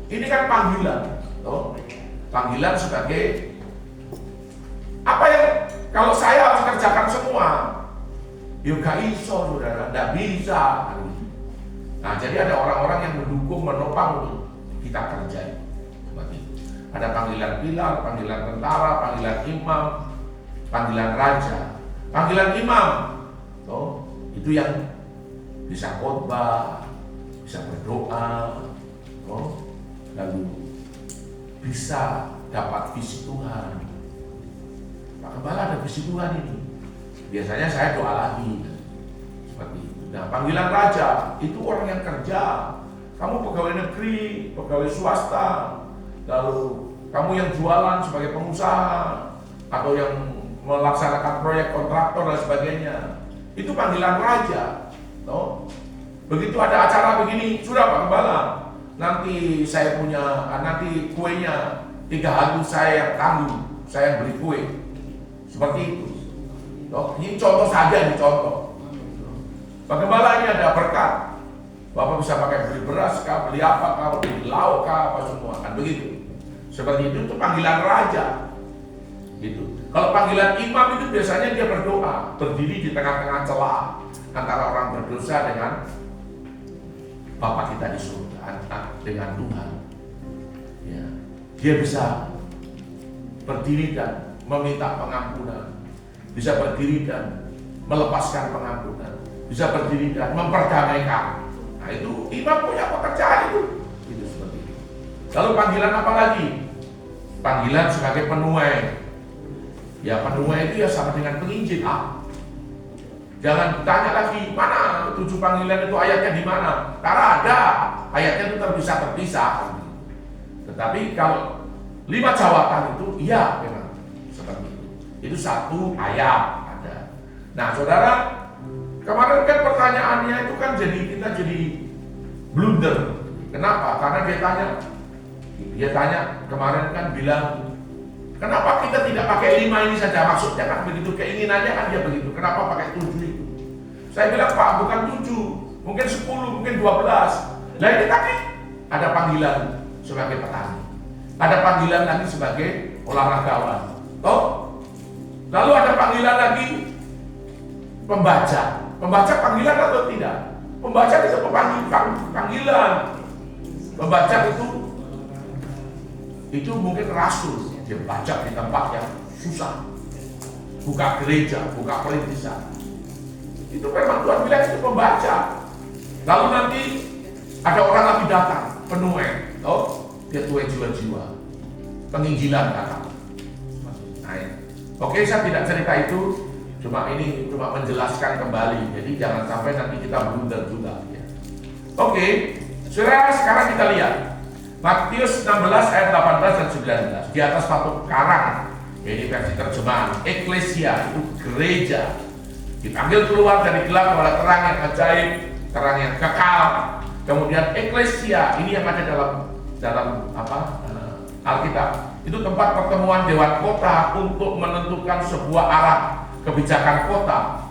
ini kan panggilan, toh? Panggilan sebagai apa yang kalau saya harus kerjakan semua, yuk gak iso, saudara, gak bisa. Nah, jadi ada orang-orang yang mendukung, menopang untuk kita kerjain. Ada panggilan pilar, panggilan tentara, panggilan imam, panggilan raja. Panggilan imam, toh, itu yang bisa khotbah, bisa berdoa, toh, lalu bisa dapat visi Tuhan. Pak Gembala ada visi Tuhan ini. Biasanya saya doa lagi, seperti itu. Nah, panggilan raja itu orang yang kerja. Kamu pegawai negeri, pegawai swasta, lalu kamu yang jualan sebagai pengusaha atau yang melaksanakan proyek kontraktor dan sebagainya. Itu panggilan raja. Toh, begitu ada acara begini, sudah Pak Gembala, nanti saya punya, nanti kuenya 3 hari saya yang tanggung, saya beli kue. Seperti itu. Toh, ini contoh saja, ini contoh. Pak Gembala ini ada berkat. Bapak bisa pakai beli beras kah, beli apa kah, beli lauk kah, apa semua, kan begitu. Seperti itu panggilan raja. Gitu. Kalau panggilan imam itu biasanya dia berdoa, berdiri di tengah-tengah celah antara orang berdosa dengan Bapa kita di surga, dengan Tuhan. Ya. Dia bisa berdiri dan meminta pengampunan, bisa berdiri dan melepaskan pengampunan, bisa berdiri dan memperdamaikan. Nah itu imam punya pekerjaan itu seperti itu. Lalu panggilan apa lagi? Panggilan sebagai penuai. Ya penuai itu ya sama dengan penginjil. Jangan tanya lagi mana 7 panggilan itu ayatnya di mana? Karena ada ayatnya itu terpisah. Tetapi kalau 5 jawatan itu iya memang seperti itu. Itu 1 ayat ada. Nah saudara, kemarin kan pertanyaannya itu kan kita jadi blunder. Kenapa? Karena dia tanya kemarin kan bilang, kenapa kita tidak pakai 5 ini saja? Maksudnya kan begitu, keinginannya kan dia begitu. Kenapa pakai 7 itu? Saya bilang, Pak, bukan 7, mungkin 10, mungkin 12. Nah ini tadi ada panggilan sebagai petani, ada panggilan lagi sebagai olahragawan. Lalu ada panggilan lagi pembaca. Pembaca panggilan atau tidak? Pembaca itu panggilan. Pembaca itu mungkin rasul. Dia baca di tempat yang susah, buka gereja, buka perintisan. Itu memang Tuhan bilang itu pembaca. Lalu nanti ada orang lagi datang, penuai, dia tuai jiwa-jiwa, penginjilan datang. Nah, oke, saya tidak cerita itu, cuma menjelaskan kembali. Jadi jangan sampai nanti kita blunder juga. Ya. Oke, saudara, sekarang kita lihat Matius 16 ayat 18 dan 19. Di atas patung karang, ini versi terjemahan, eklesia itu gereja, dipanggil keluar dari gelap kepada terang yang ajaib, terang yang kekal. Kemudian eklesia ini yang ada dalam Alkitab. Itu tempat pertemuan dewan kota untuk menentukan sebuah arah kebijakan kota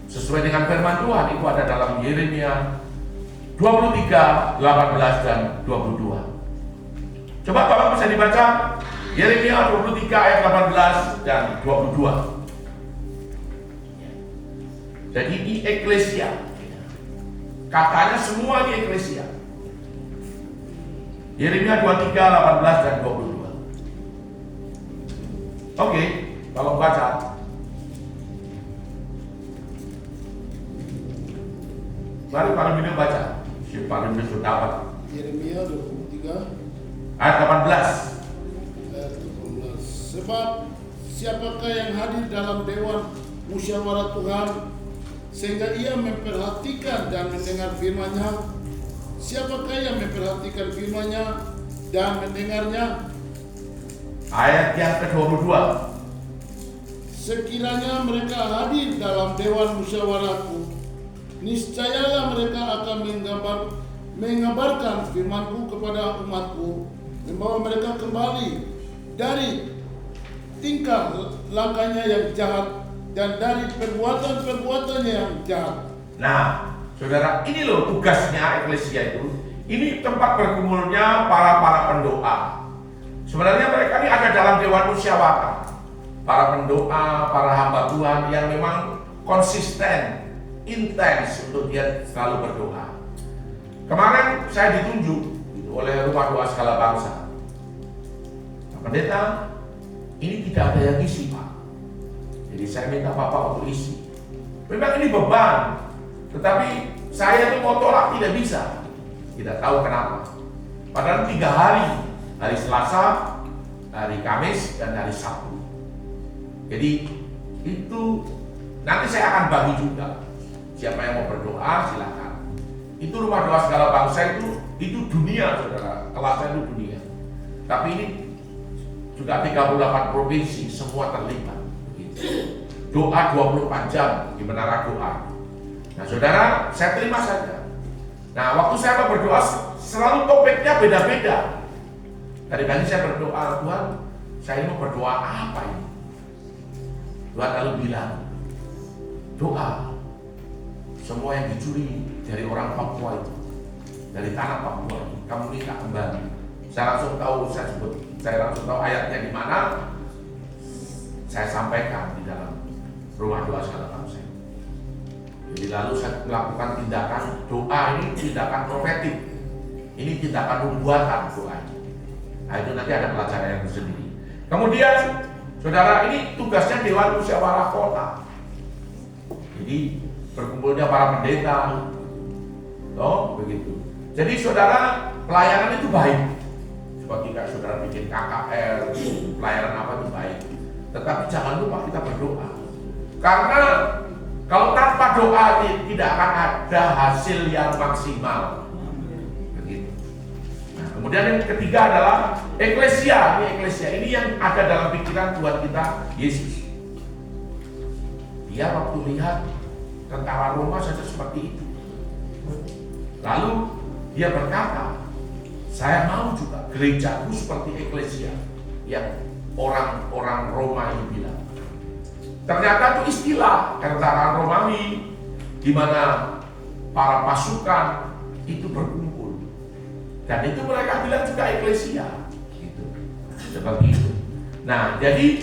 sesuai dengan firman Tuhan. Itu ada dalam Yeremia 23, 18 dan 22. Coba Bapak bisa dibaca Yeremia 23 ayat 18 dan 22. Jadi ini eklesia. Katanya semua ini eklesia. Yeremia 23, 18 dan 22. Oke, kalau baca. Mari Pak Rimino baca. Si Pak Rimino sudah dapat. Yeremia 23 ayat 18. Sebab siapakah yang hadir dalam dewan musyawarah Tuhan sehingga ia memperhatikan dan mendengar firman-Nya? Siapakah yang memperhatikan firman-Nya dan mendengarnya? Ayat yang ke-22. Sekiranya mereka hadir dalam dewan musyawarahku, niscayalah mereka akan mengabarkan firman-Ku kepada umat-Ku, membawa mereka kembali dari tingkah langkahnya yang jahat dan dari perbuatan-perbuatannya yang jahat. Nah, saudara, ini loh tugasnya eklesia itu. Ini tempat berkumpulnya para pendoa. Sebenarnya mereka ini ada dalam dewan musyawarah. Para pendoa, para hamba Tuhan yang memang konsisten, intens untuk dia selalu berdoa. Kemarin saya ditunjuk oleh Rumah Doa Skala Bangsa. Pendeta, ini tidak ada yang isi, Pak. Jadi saya minta Bapak untuk isi. Memang ini beban, tetapi saya itu mau tolak tidak bisa. Tidak tahu kenapa. Padahal 3 hari, hari Selasa, hari Kamis, dan hari Sabtu. Jadi itu nanti saya akan bagi juga. Siapa yang mau berdoa silakan. Itu Rumah Doa Skala Bangsa itu dunia, saudara. Kelasnya itu dunia. Tapi ini juga 38 provinsi semua terlibat. Doa 24 jam di menara doa. Nah saudara, saya terima saja. Nah waktu saya berdoa selalu topiknya beda-beda. Tadi saya berdoa, Tuhan, saya mau berdoa apa ini? Tuhan lalu bilang, doa semua yang dicuri dari orang Papua itu, dari tanah Papua itu, kamu minta kembali. Saya langsung tahu ayatnya di mana. saya sampaikan di dalam rumah doa segala bangsa. Jadi lalu saya melakukan tindakan doa, ini tindakan profetik, ini tindakan nubuatan doa. Nah itu nanti ada pelajaran yang tersendiri. Kemudian saudara, ini tugasnya Dewan Musyawarah Kota. Jadi berkumpulnya para pendeta, begitu. Jadi saudara, pelayanan itu baik. Seperti kayak saudara bikin KKR, pelayanan apa itu baik. Tetapi jangan lupa kita berdoa. Karena kalau tanpa doa tidak akan ada hasil yang maksimal. Begitu. Nah, kemudian yang ketiga adalah eklesia. Ini yang ada dalam pikiran Tuhan kita Yesus. Dia waktu lihat tentara Roma saja seperti itu. Lalu dia berkata, saya mau juga gerejaku seperti eklesia yang orang-orang Roma ini bilang. Ternyata itu istilah tentara Romawi di mana para pasukan itu berkumpul. Dan itu mereka bilang juga eklesia. Gitu. Seperti itu. Nah, jadi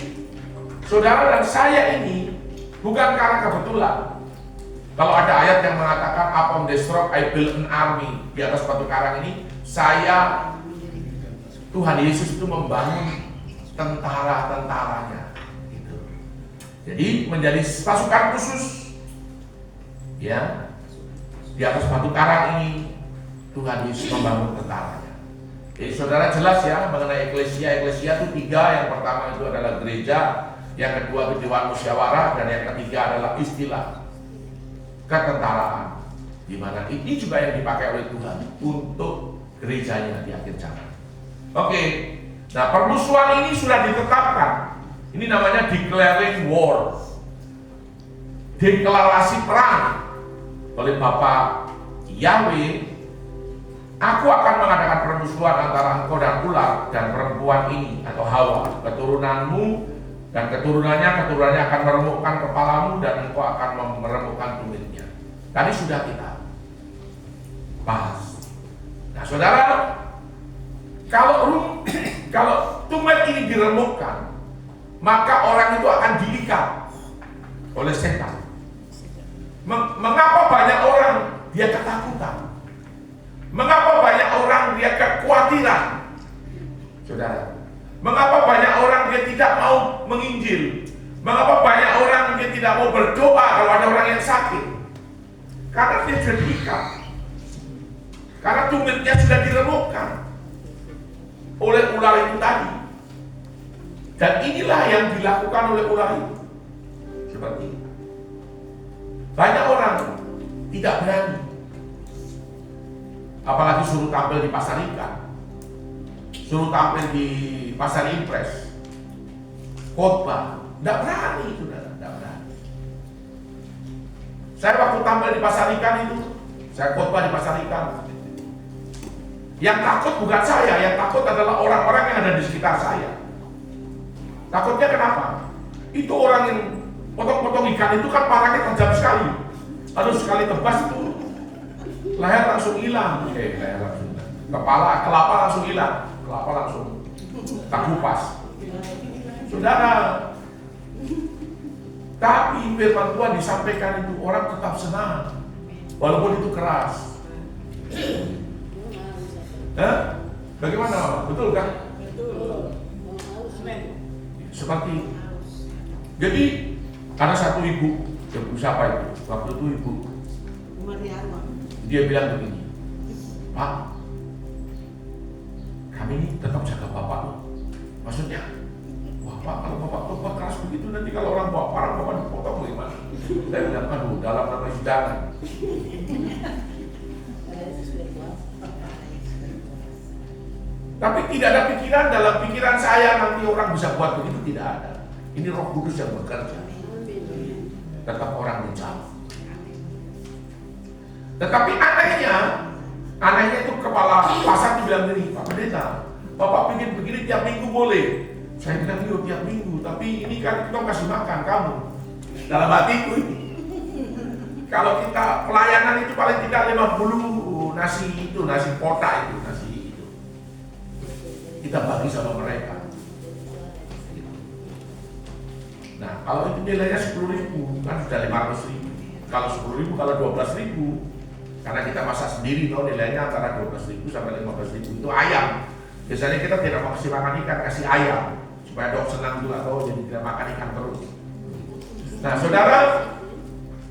saudara dan saya ini bukan karena kebetulan. Kalau ada ayat yang mengatakan upon this rock I build an army, di atas batu karang ini Tuhan Yesus itu membangun tentara-tentaranya. Gitu. Jadi menjadi pasukan khusus, ya, di atas batu karang ini Tuhan Yesus membangun tentaranya. Jadi saudara jelas ya mengenai eklesia itu tiga. Yang pertama itu adalah gereja, yang kedua itu Dewan Musyawarah, dan yang ketiga adalah istilah ketentaraan, di mana ini juga yang dipakai oleh Tuhan untuk gerejanya di akhir zaman. Oke, nah permusuhan ini sudah ditetapkan. Ini namanya declaring war, deklarasi perang oleh Bapa Yahweh. Aku akan mengadakan permusuhan antara engkau dan ular dan perempuan ini atau Hawa, keturunanmu dan keturunannya akan meremukkan kepalamu dan engkau akan meremukkan tumitnya. Tadi sudah kita bahas. Nah saudara, kalau tumit ini diremukkan, maka orang itu akan diikat oleh setan. Mengapa banyak orang dia ketakutan? Mengapa banyak orang dia kekhawatiran? Saudara, mengapa banyak orang dia tidak mau menginjil? Mengapa banyak orang dia tidak mau berdoa kalau ada orang yang sakit? Karena dia sudah diikat. Karena tumitnya sudah diremukkan oleh ular itu tadi. Dan inilah yang dilakukan oleh ular itu. Seperti itu. Banyak orang tidak berani. Apalagi suruh tampil di pasar ikan, suruh tampil di pasar impres, khotbah, tidak berani itu, tidak berani. Saya waktu tampil di pasar ikan itu, saya khotbah di pasar ikan. Yang takut bukan saya, yang takut adalah orang-orang yang ada di sekitar saya. Takutnya kenapa? Itu orang yang potong-potong ikan itu kan parangnya tajam sekali. Lalu sekali tebas itu leher langsung hilang, leher langsung hilang. Kelapa langsung hilang, kelapa langsung tak kupas. Saudara, tapi firman Tuhan disampaikan itu orang tetap senang, walaupun itu keras. Bagaimana? Betul kan? Betul. Seperti itu. Jadi ada satu ibu, siapa itu? Waktu itu ibu, dia bilang begini, Pak, kami ini tetap jaga Bapak loh. Maksudnya, wah Pak, kalau Bapak khotbah keras begitu, nanti kalau orang bawa parang Bapak dipotong bagaimana? Saya bilang, aduh, dalam nama jangan. Tapi tidak ada pikiran dalam pikiran saya nanti orang bisa buat begitu, tidak ada. Ini Roh Kudus yang bekerja. Tetap orang menjawab. Tetapi anehnya itu kepala pasar itu bilang gini, Pak Pendeta, Bapak bikin begini tiap minggu boleh? Saya bilang, iya tiap minggu, tapi ini kan kita kasih makan kamu. Dalam hatiku ini, kalau kita pelayanan itu paling tidak 50 nasi kota itu, nasi itu. Kita bagi sama mereka. Kalau itu nilainya 10.000 kan sudah 500.000. Kalau 10.000, kalau 12.000, karena kita masak sendiri tuh nilainya antara 12.000 sampai 15.000 itu ayam. Biasanya kita tidak mau kasih makan ikan, kasih ayam supaya dok senang juga tahu, jadi tidak makan ikan terus. Nah saudara,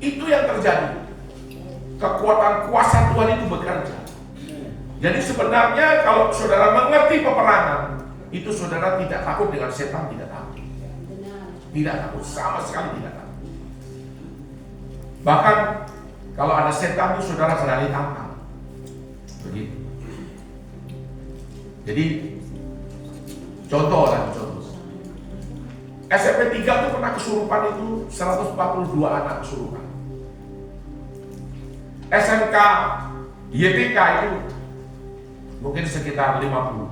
itu yang terjadi. Kekuatan kuasa Tuhan itu bekerja. Jadi sebenarnya kalau saudara mengerti peperangan, itu saudara tidak takut dengan setan, tidak takut. Tidak takut, sama sekali tidak takut. Bahkan kalau ada setan itu saudara berani tantang. Begitu. Jadi contoh. SMP 3 itu pernah kesurupan itu 142 anak kesurupan. SMK YPK itu mungkin sekitar 50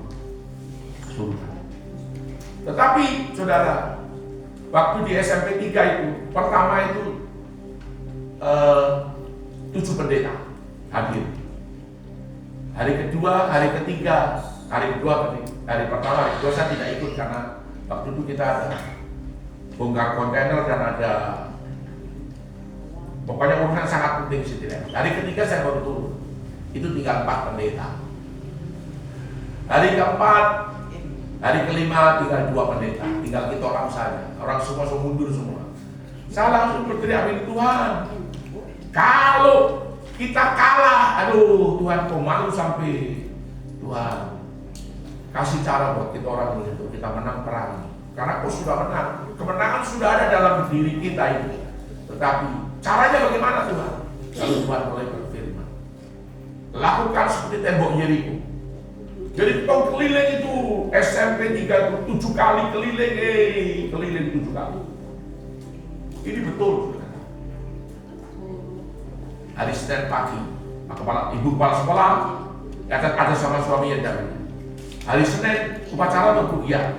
kesurupan. Tetapi saudara, waktu di SMP 3 itu pertama itu 7 pendeta hadir. Hari kedua, hari ketiga, hari pertama, hari kedua saya tidak ikut karena waktu itu kita ada bongkar kontainer dan ada pokoknya urusan sangat penting sih tidak. Hari ketiga saya baru turun. Itu tinggal 4 pendeta. Hari keempat, hari kelima tinggal 2 pendeta. Tinggal kita orang saja. Orang semua mundur semua. Saya langsung berteriak, "Amin Tuhan. Kalau kita kalah, aduh Tuhan kok malu sampai Tuhan kasih cara buat kita orang ini untuk kita menang perang. Karena kau sudah menang, kemenangan sudah ada dalam diri kita ini. Tetapi caranya bagaimana Tuhan?" Lalu Tuhan mulai berfirman, "Lakukan seperti tembok Yeriko." Jadi kau keliling itu SMP 3 itu 7 kali keliling, keliling 7 kali. Ini betul. Hari Senin pagi, ibu kepala sekolah ada sama suaminya dari. Hari Senin upacara untuk ya,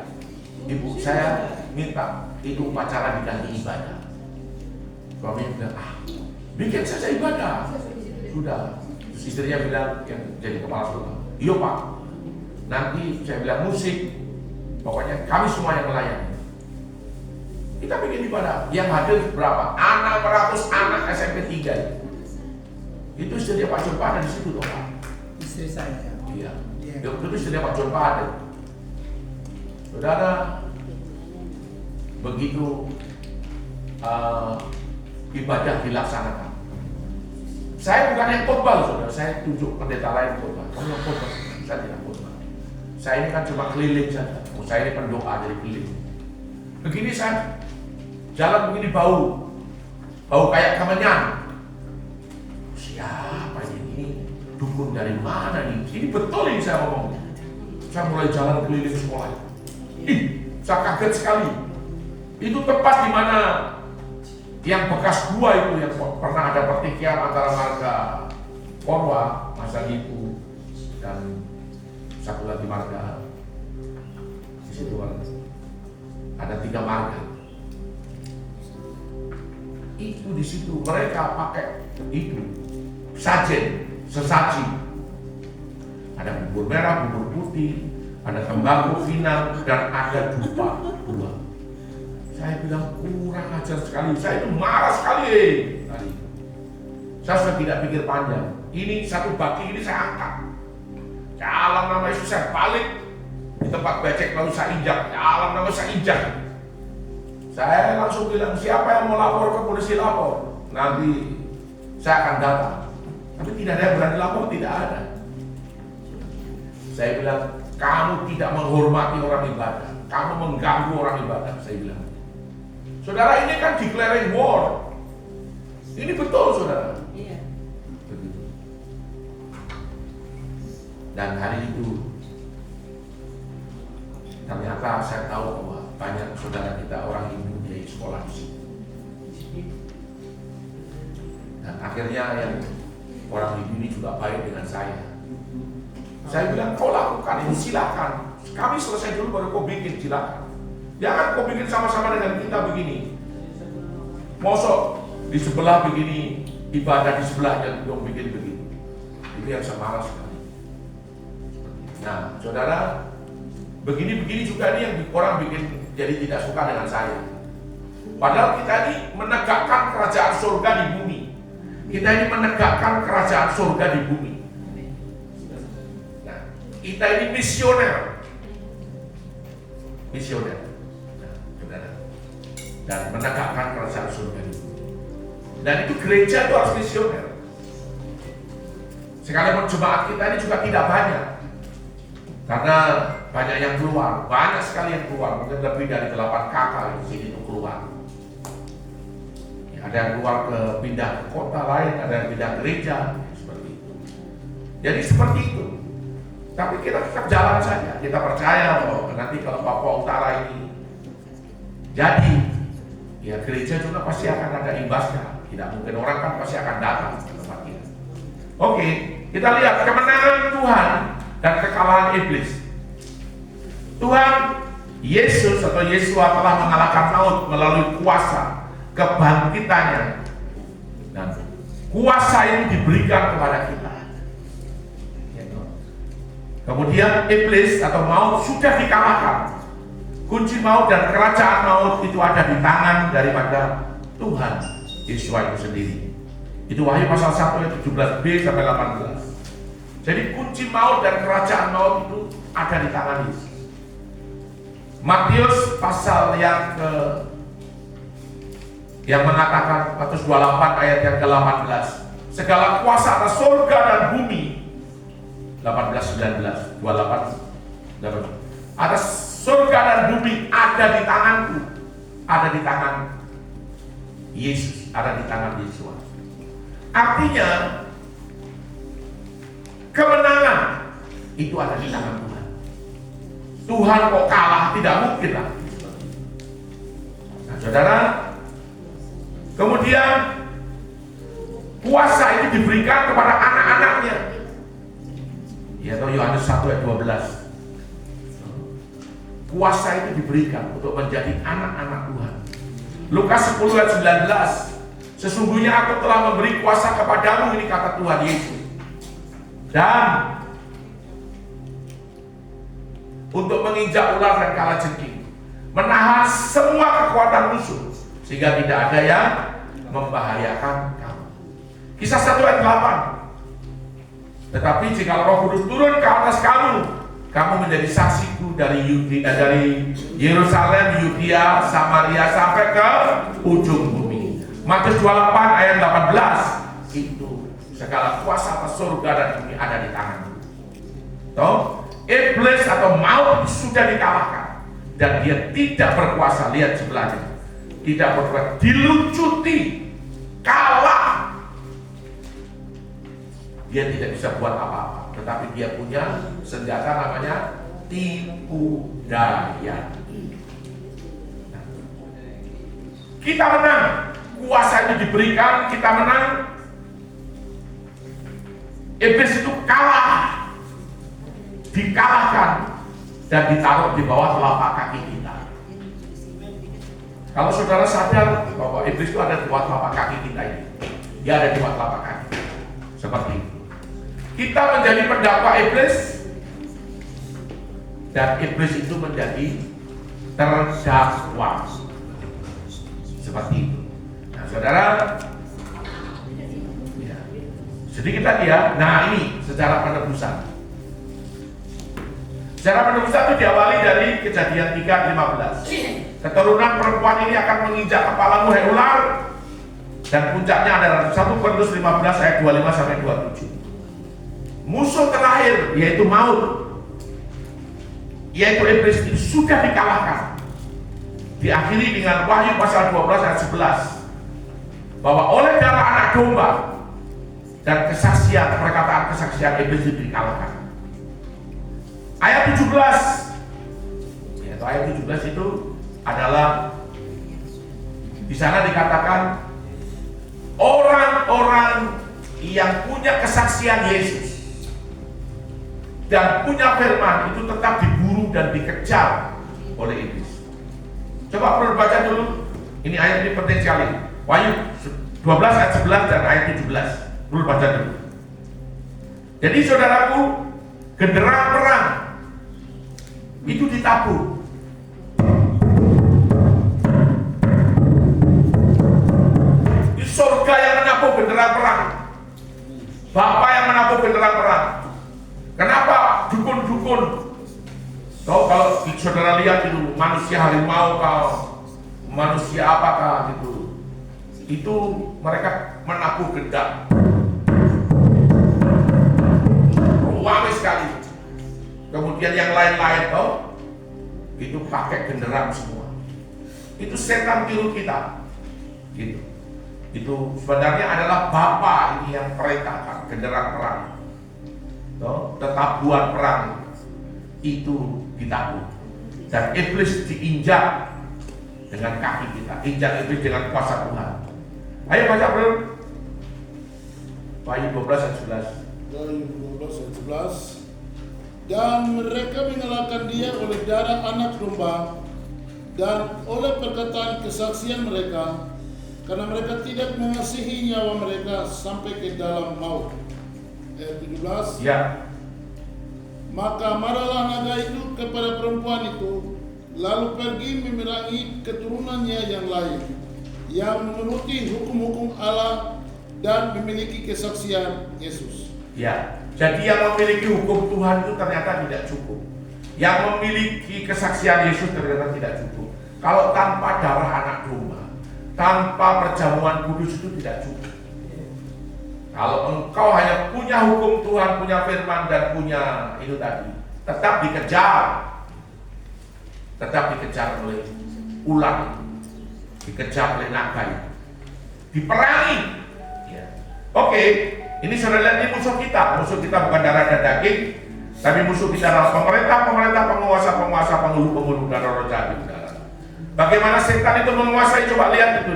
ibu saya minta itu upacara diganti ibadah. Suaminya bilang, bikin saja ibadah. Sudah. Terus istrinya bilang yang jadi kepala sekolah, iya Pak. Nanti saya bilang musik, pokoknya kami semua yang melayani. Kita bikin ibadah. Yang hadir berapa? 600 anak SMP 3 itu. Itu istrinya Pak John ada di situ toh Pak. Istri saya. Iya. Itu istrinya Pak John ada. Saudara, begitu ibadah dilaksanakan. Saya bukan yang khotbah, saudara. Saya tunjuk pendeta lain khotbah. Kamu yang khotbah, saya tidak khotbah. Saya ini kan cuma keliling saja. Saya ini pendoa dari keliling. Begini saya jalan begini bau kayak kemenyan. Siapa ini? Dukun dari mana nih? Ini betul ini saya ngomong. Saya mulai jalan keliling sekolah. Saya kaget sekali. Itu tempat di mana yang bekas gua itu yang pernah ada pertikaian antara marga Korwa, masa itu, dan satu lagi marga di situ ada 3 marga. Itu di situ mereka pakai itu sesaji. Ada bubur merah, bubur putih, ada tembakau final, dan ada dupa 2. Saya bilang kurang ajar sekali. Saya itu marah sekali. Saya sudah tidak pikir panjang. Ini satu baki ini saya angkat. Dalam nama Yesus saya balik di tempat becek lalu saya injak. Dalam nama saya injak. Saya langsung bilang siapa yang mau lapor ke polisi lapor. Nanti saya akan datang. Tapi tidak ada yang berani lapor, tidak ada. Saya bilang kamu tidak menghormati orang ibadah. Kamu mengganggu orang ibadah. Saya bilang. Saudara, ini kan declaring war. Ini betul saudara. Iya. Begitu. Dan hari itu ternyata saya tahu bahwa banyak saudara kita orang Hindu di sekolah di sini. Dan akhirnya yang orang Hindu ini juga baik dengan saya. Saya bilang kau lakukan ini silakan. Kami selesai dulu baru kau bikin, silakan. Jangan kau bikin sama-sama dengan kita begini. Mosok di sebelah begini, ibadah di sebelahnya dong bikin begini. Itu yang saya marah sekali. Nah, saudara, begini-begini juga ini yang orang bikin jadi tidak suka dengan saya. Padahal kita ini menegakkan kerajaan surga di bumi. Kita ini menegakkan kerajaan surga di bumi. Nah, kita ini misioner. Misioner. Nah, saudara. Dan menegakkan kerajaan surga di bumi. Dan itu gereja itu harus misioner. Sekalipun jemaat kita ini juga tidak banyak. Karena banyak yang keluar, banyak sekali yang keluar, mungkin lebih dari 8 kakak di sini itu keluar. Ya, ada yang keluar pindah ke kota lain, ada yang pindah gereja, seperti itu. Jadi seperti itu. Tapi kita tetap jalan saja. Kita percaya bahwa nanti kalau Papua Utara ini jadi, ya gereja juga pasti akan ada imbasnya. Tidak mungkin orang kan pasti akan datang ke tempat kita. Oke, kita lihat kemenangan Tuhan dan kekalahan iblis. Tuhan Yesus atau Yesua telah mengalahkan maut melalui kuasa kebangkitannya, dan kuasa ini diberikan kepada kita. Kemudian iblis atau maut sudah dikalahkan. Kunci maut dan kerajaan maut itu ada di tangan daripada Tuhan Yesua itu sendiri. Itu Wahyu pasal 1 ayat 17b sampai 18. Jadi kunci maut dan kerajaan maut itu ada di tangan Yesus. Matius pasal yang mengatakan Matius 28 ayat yang ke-18, segala kuasa atas surga dan bumi, 18-19, 28, atas surga dan bumi ada di tanganku, ada di tangan Yesus, ada di tangan Yesus. Artinya kemenangan itu ada di tangan Tuhan. Tuhan kok kalah? Tidak mungkin lah. Nah, saudara, kemudian kuasa itu diberikan kepada anak-anaknya. Yaitu Yohanes 1 ayat 12. Kuasa itu diberikan untuk menjadi anak-anak Tuhan. Lukas 10 ayat 19. Sesungguhnya aku telah memberi kuasa kepadamu, ini kata Tuhan Yesus. Dan untuk menginjak ular dan kalajengking, menahan semua kekuatan musuh, sehingga tidak ada yang membahayakan kamu. Kisah 1 ayat 8. Tetapi jika Roh Kudus turun ke atas kamu menjadi saksiku dari Yerusalem, Yudea, Samaria sampai ke ujung bumi. Matius 28 ayat 18. Itu segala kuasa atas surga dan bumi ada di tanganmu. Toh, iblis atau maut sudah dikalahkan dan dia tidak berkuasa. Lihat sebelahnya, tidak berkuasa, diluncuti, kalah. Dia tidak bisa buat apa-apa, tetapi dia punya senjata namanya tipu daya. Nah, kita menang, kuasa itu diberikan, kita menang. Iblis itu kalah, dikalahkan dan ditaruh di bawah telapak kaki kita. Kalau saudara sadar bahwa iblis itu ada di bawah telapak kaki kita ini, dia ada di bawah telapak kaki, seperti itu. Kita menjadi pendakwa iblis dan iblis itu menjadi terdakwa, seperti itu. Nah, saudara, ya, sedikit lagi ya. Nah, ini secara penebusan. Secara penebusan itu diawali dari Kejadian 3:15. Keturunan perempuan ini akan menginjak kepalamu, hai ular, dan puncaknya adalah 1 Korintus 15 ayat 25 sampai 27. Musuh terakhir yaitu maut, yaitu iblis, itu sudah dikalahkan. Diakhiri dengan Wahyu pasal 12 ayat 11, bahwa oleh darah anak domba dan kesaksian, perkataan kesaksian iblis itu dikalahkan. Ayat 17, yaitu ayat 17 itu adalah di sana dikatakan orang-orang yang punya kesaksian Yesus dan punya firman itu tetap diburu dan dikejar oleh iblis. Coba perlu baca dulu. Ini ayat ini penting sekali. Wahyu 12 ayat 11 dan ayat 17. Perlu baca dulu. Jadi saudaraku, genderang perang itu ditabur. Bapak yang menabuh genderang perang. Kenapa dukun-dukun? Kalau saudara lihat itu manusia harimau kah, manusia apakah gitu, itu mereka menabuh gendang. Ramai sekali. Kemudian yang lain-lain itu pakai genderang semua. Itu setan tiru kita. Gitu. Itu sebenarnya adalah Bapa ini yang perintahkan genderang perang. Tetabuhan perang itu ditabuh. Dan iblis diinjak dengan kaki kita. Injak iblis dengan kuasa Tuhan. Ayo baca bro. Wahyu 12 ayat 11. Wahyu 12 ayat 11. Dan mereka mengalahkan dia oleh darah anak domba dan oleh perkataan kesaksian mereka, karena mereka tidak mengasihi nyawa mereka sampai ke dalam maut. Ayat 17. Ya. Maka marahlah naga itu kepada perempuan itu, lalu pergi memerangi keturunannya yang lain, yang menuruti hukum-hukum Allah dan memiliki kesaksian Yesus. Ya. Jadi yang memiliki hukum Tuhan itu ternyata tidak cukup. Yang memiliki kesaksian Yesus ternyata tidak cukup. Kalau tanpa darah anak domba, tanpa perjamuan kudus itu tidak cukup. Kalau engkau hanya punya hukum Tuhan, punya firman dan punya itu tadi, tetap dikejar oleh ular, dikejar oleh naga, diperangi. Ya. Oke, ini saudara lihat, ini musuh kita. Musuh kita bukan darah dan daging, tapi musuh kita adalah pemerintah, penguasa, penghulu dan roh jahat. Bagaimana setan itu menguasai? Coba lihat.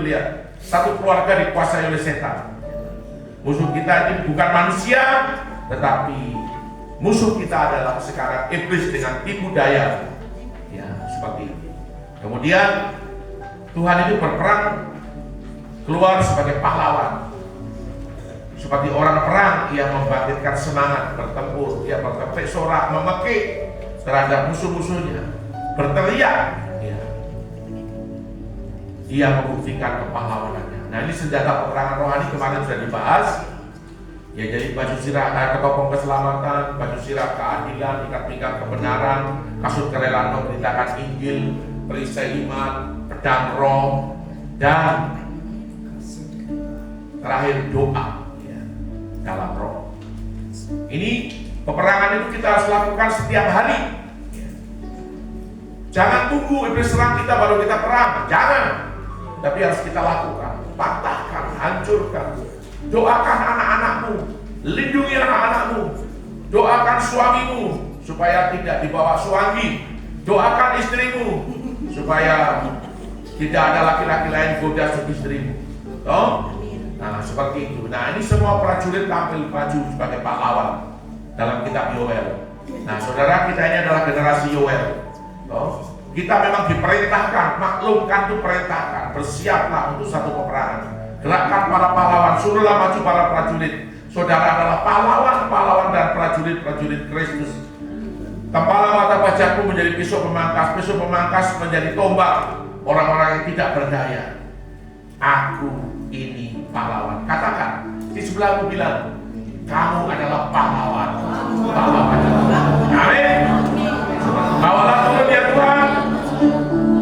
Satu keluarga dikuasai oleh setan. Musuh kita ini bukan manusia, tetapi musuh kita adalah sekarang iblis dengan tipu daya. Ya, seperti itu. Kemudian Tuhan itu berperang, keluar sebagai pahlawan. Seperti orang perang, ia membangkitkan semangat bertempur, ia bertepuk sorak, memekik terhadap musuh-musuhnya, berteriak. Ya. Ia membuktikan kepahlawanannya. Nah, ini senjata peperangan rohani kemarin sudah dibahas. Ya, jadi baju sirah ketopong keselamatan, baju sirah keadilan, ikat pinggang kebenaran, kasut kerelaan memberitakan Injil, perisai iman, pedang roh, dan terakhir doa dalam roh. Ini peperangan itu kita harus lakukan setiap hari. Jangan tunggu iblis serang kita baru kita perang, jangan. Tapi harus kita lakukan, patahkan, hancurkan. Doakan anak-anakmu, lindungi anak-anakmu. Doakan suamimu supaya tidak dibawa suami. Doakan istrimu supaya tidak ada laki-laki lain goda istrimu. Nah, seperti itu. Nah, ini semua prajurit tampil maju sebagai pahlawan dalam kitab Yoel. Nah, saudara, kita ini adalah generasi Yoel. Kita memang diperintahkan, maklumkan itu perintahkan, bersiaplah untuk satu peperangan. Gerakkan para pahlawan, suruhlah maju para prajurit. Saudara adalah pahlawan dan prajurit Kristus. Tempalah mata wajahku menjadi pisau pemangkas menjadi tombak orang-orang yang tidak berdaya. Aku ini pahlawan. Katakan, di sebelahmu bilang, kamu adalah pahlawan. Amin. Bawalah turun ya Tuhan.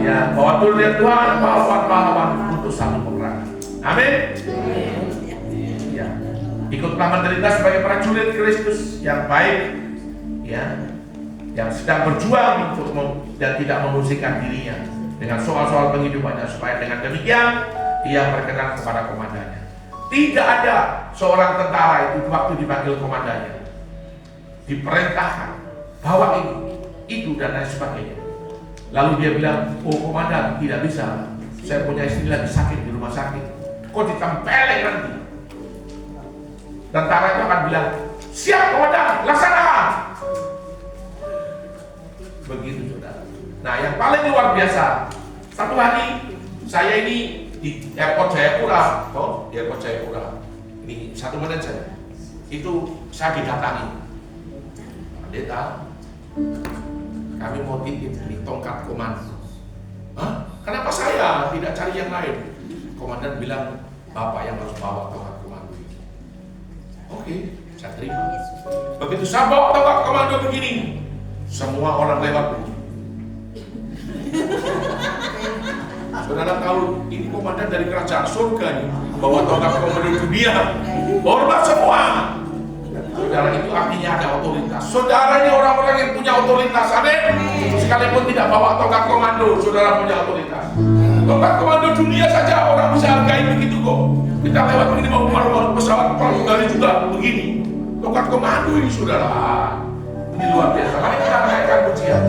Ya, bawa turun ya Tuhan, pahlawan untuk satu peperangan. Amin. Ya. Ikutlah menderita sebagai prajurit Kristus yang baik, ya, yang sedang berjuang untuk dan tidak memusingkan dirinya dengan soal-soal penghidupannya, supaya dengan demikian ia berkenan kepada komandannya. Tidak ada seorang tentara itu waktu dipanggil komandannya diperintahkan bawa ini, itu dan lain sebagainya. Lalu dia bilang, oh komandan, tidak bisa, saya punya istri lagi sakit di rumah sakit. Kok ditempeleng nanti? Tentara itu akan bilang, siap komandan, laksanakan. Begitu saudara. Nah, yang paling luar biasa, satu hari saya ini di airport Jayapura, di airport Jayapura, ini 1 menit saja, itu saya didatangi, pendeta, kami mau titip di tongkat komando. Hah? Kenapa saya tidak cari yang lain? Komandan bilang, Bapak yang harus bawa tongkat komando. Oke, Saya terima. Begitu saya bawa tongkat komando begini, semua orang lewat. Saudara tahu, ini komandan dari kerajaan surga nih, bawa tongkat komando dunia. Hormat semua. Saudara, itu artinya ada otoritas. Saudara ini orang-orang yang punya otoritas. Amin. Sekalipun tidak bawa tongkat komando, saudara punya otoritas. Tongkat komando dunia saja orang bisa hargai begitu kok. Kita lewat begini mau pesawat pramugari juga begini. Tongkat komando ini saudara, ini luar biasa. Mari kita naikkan pujian.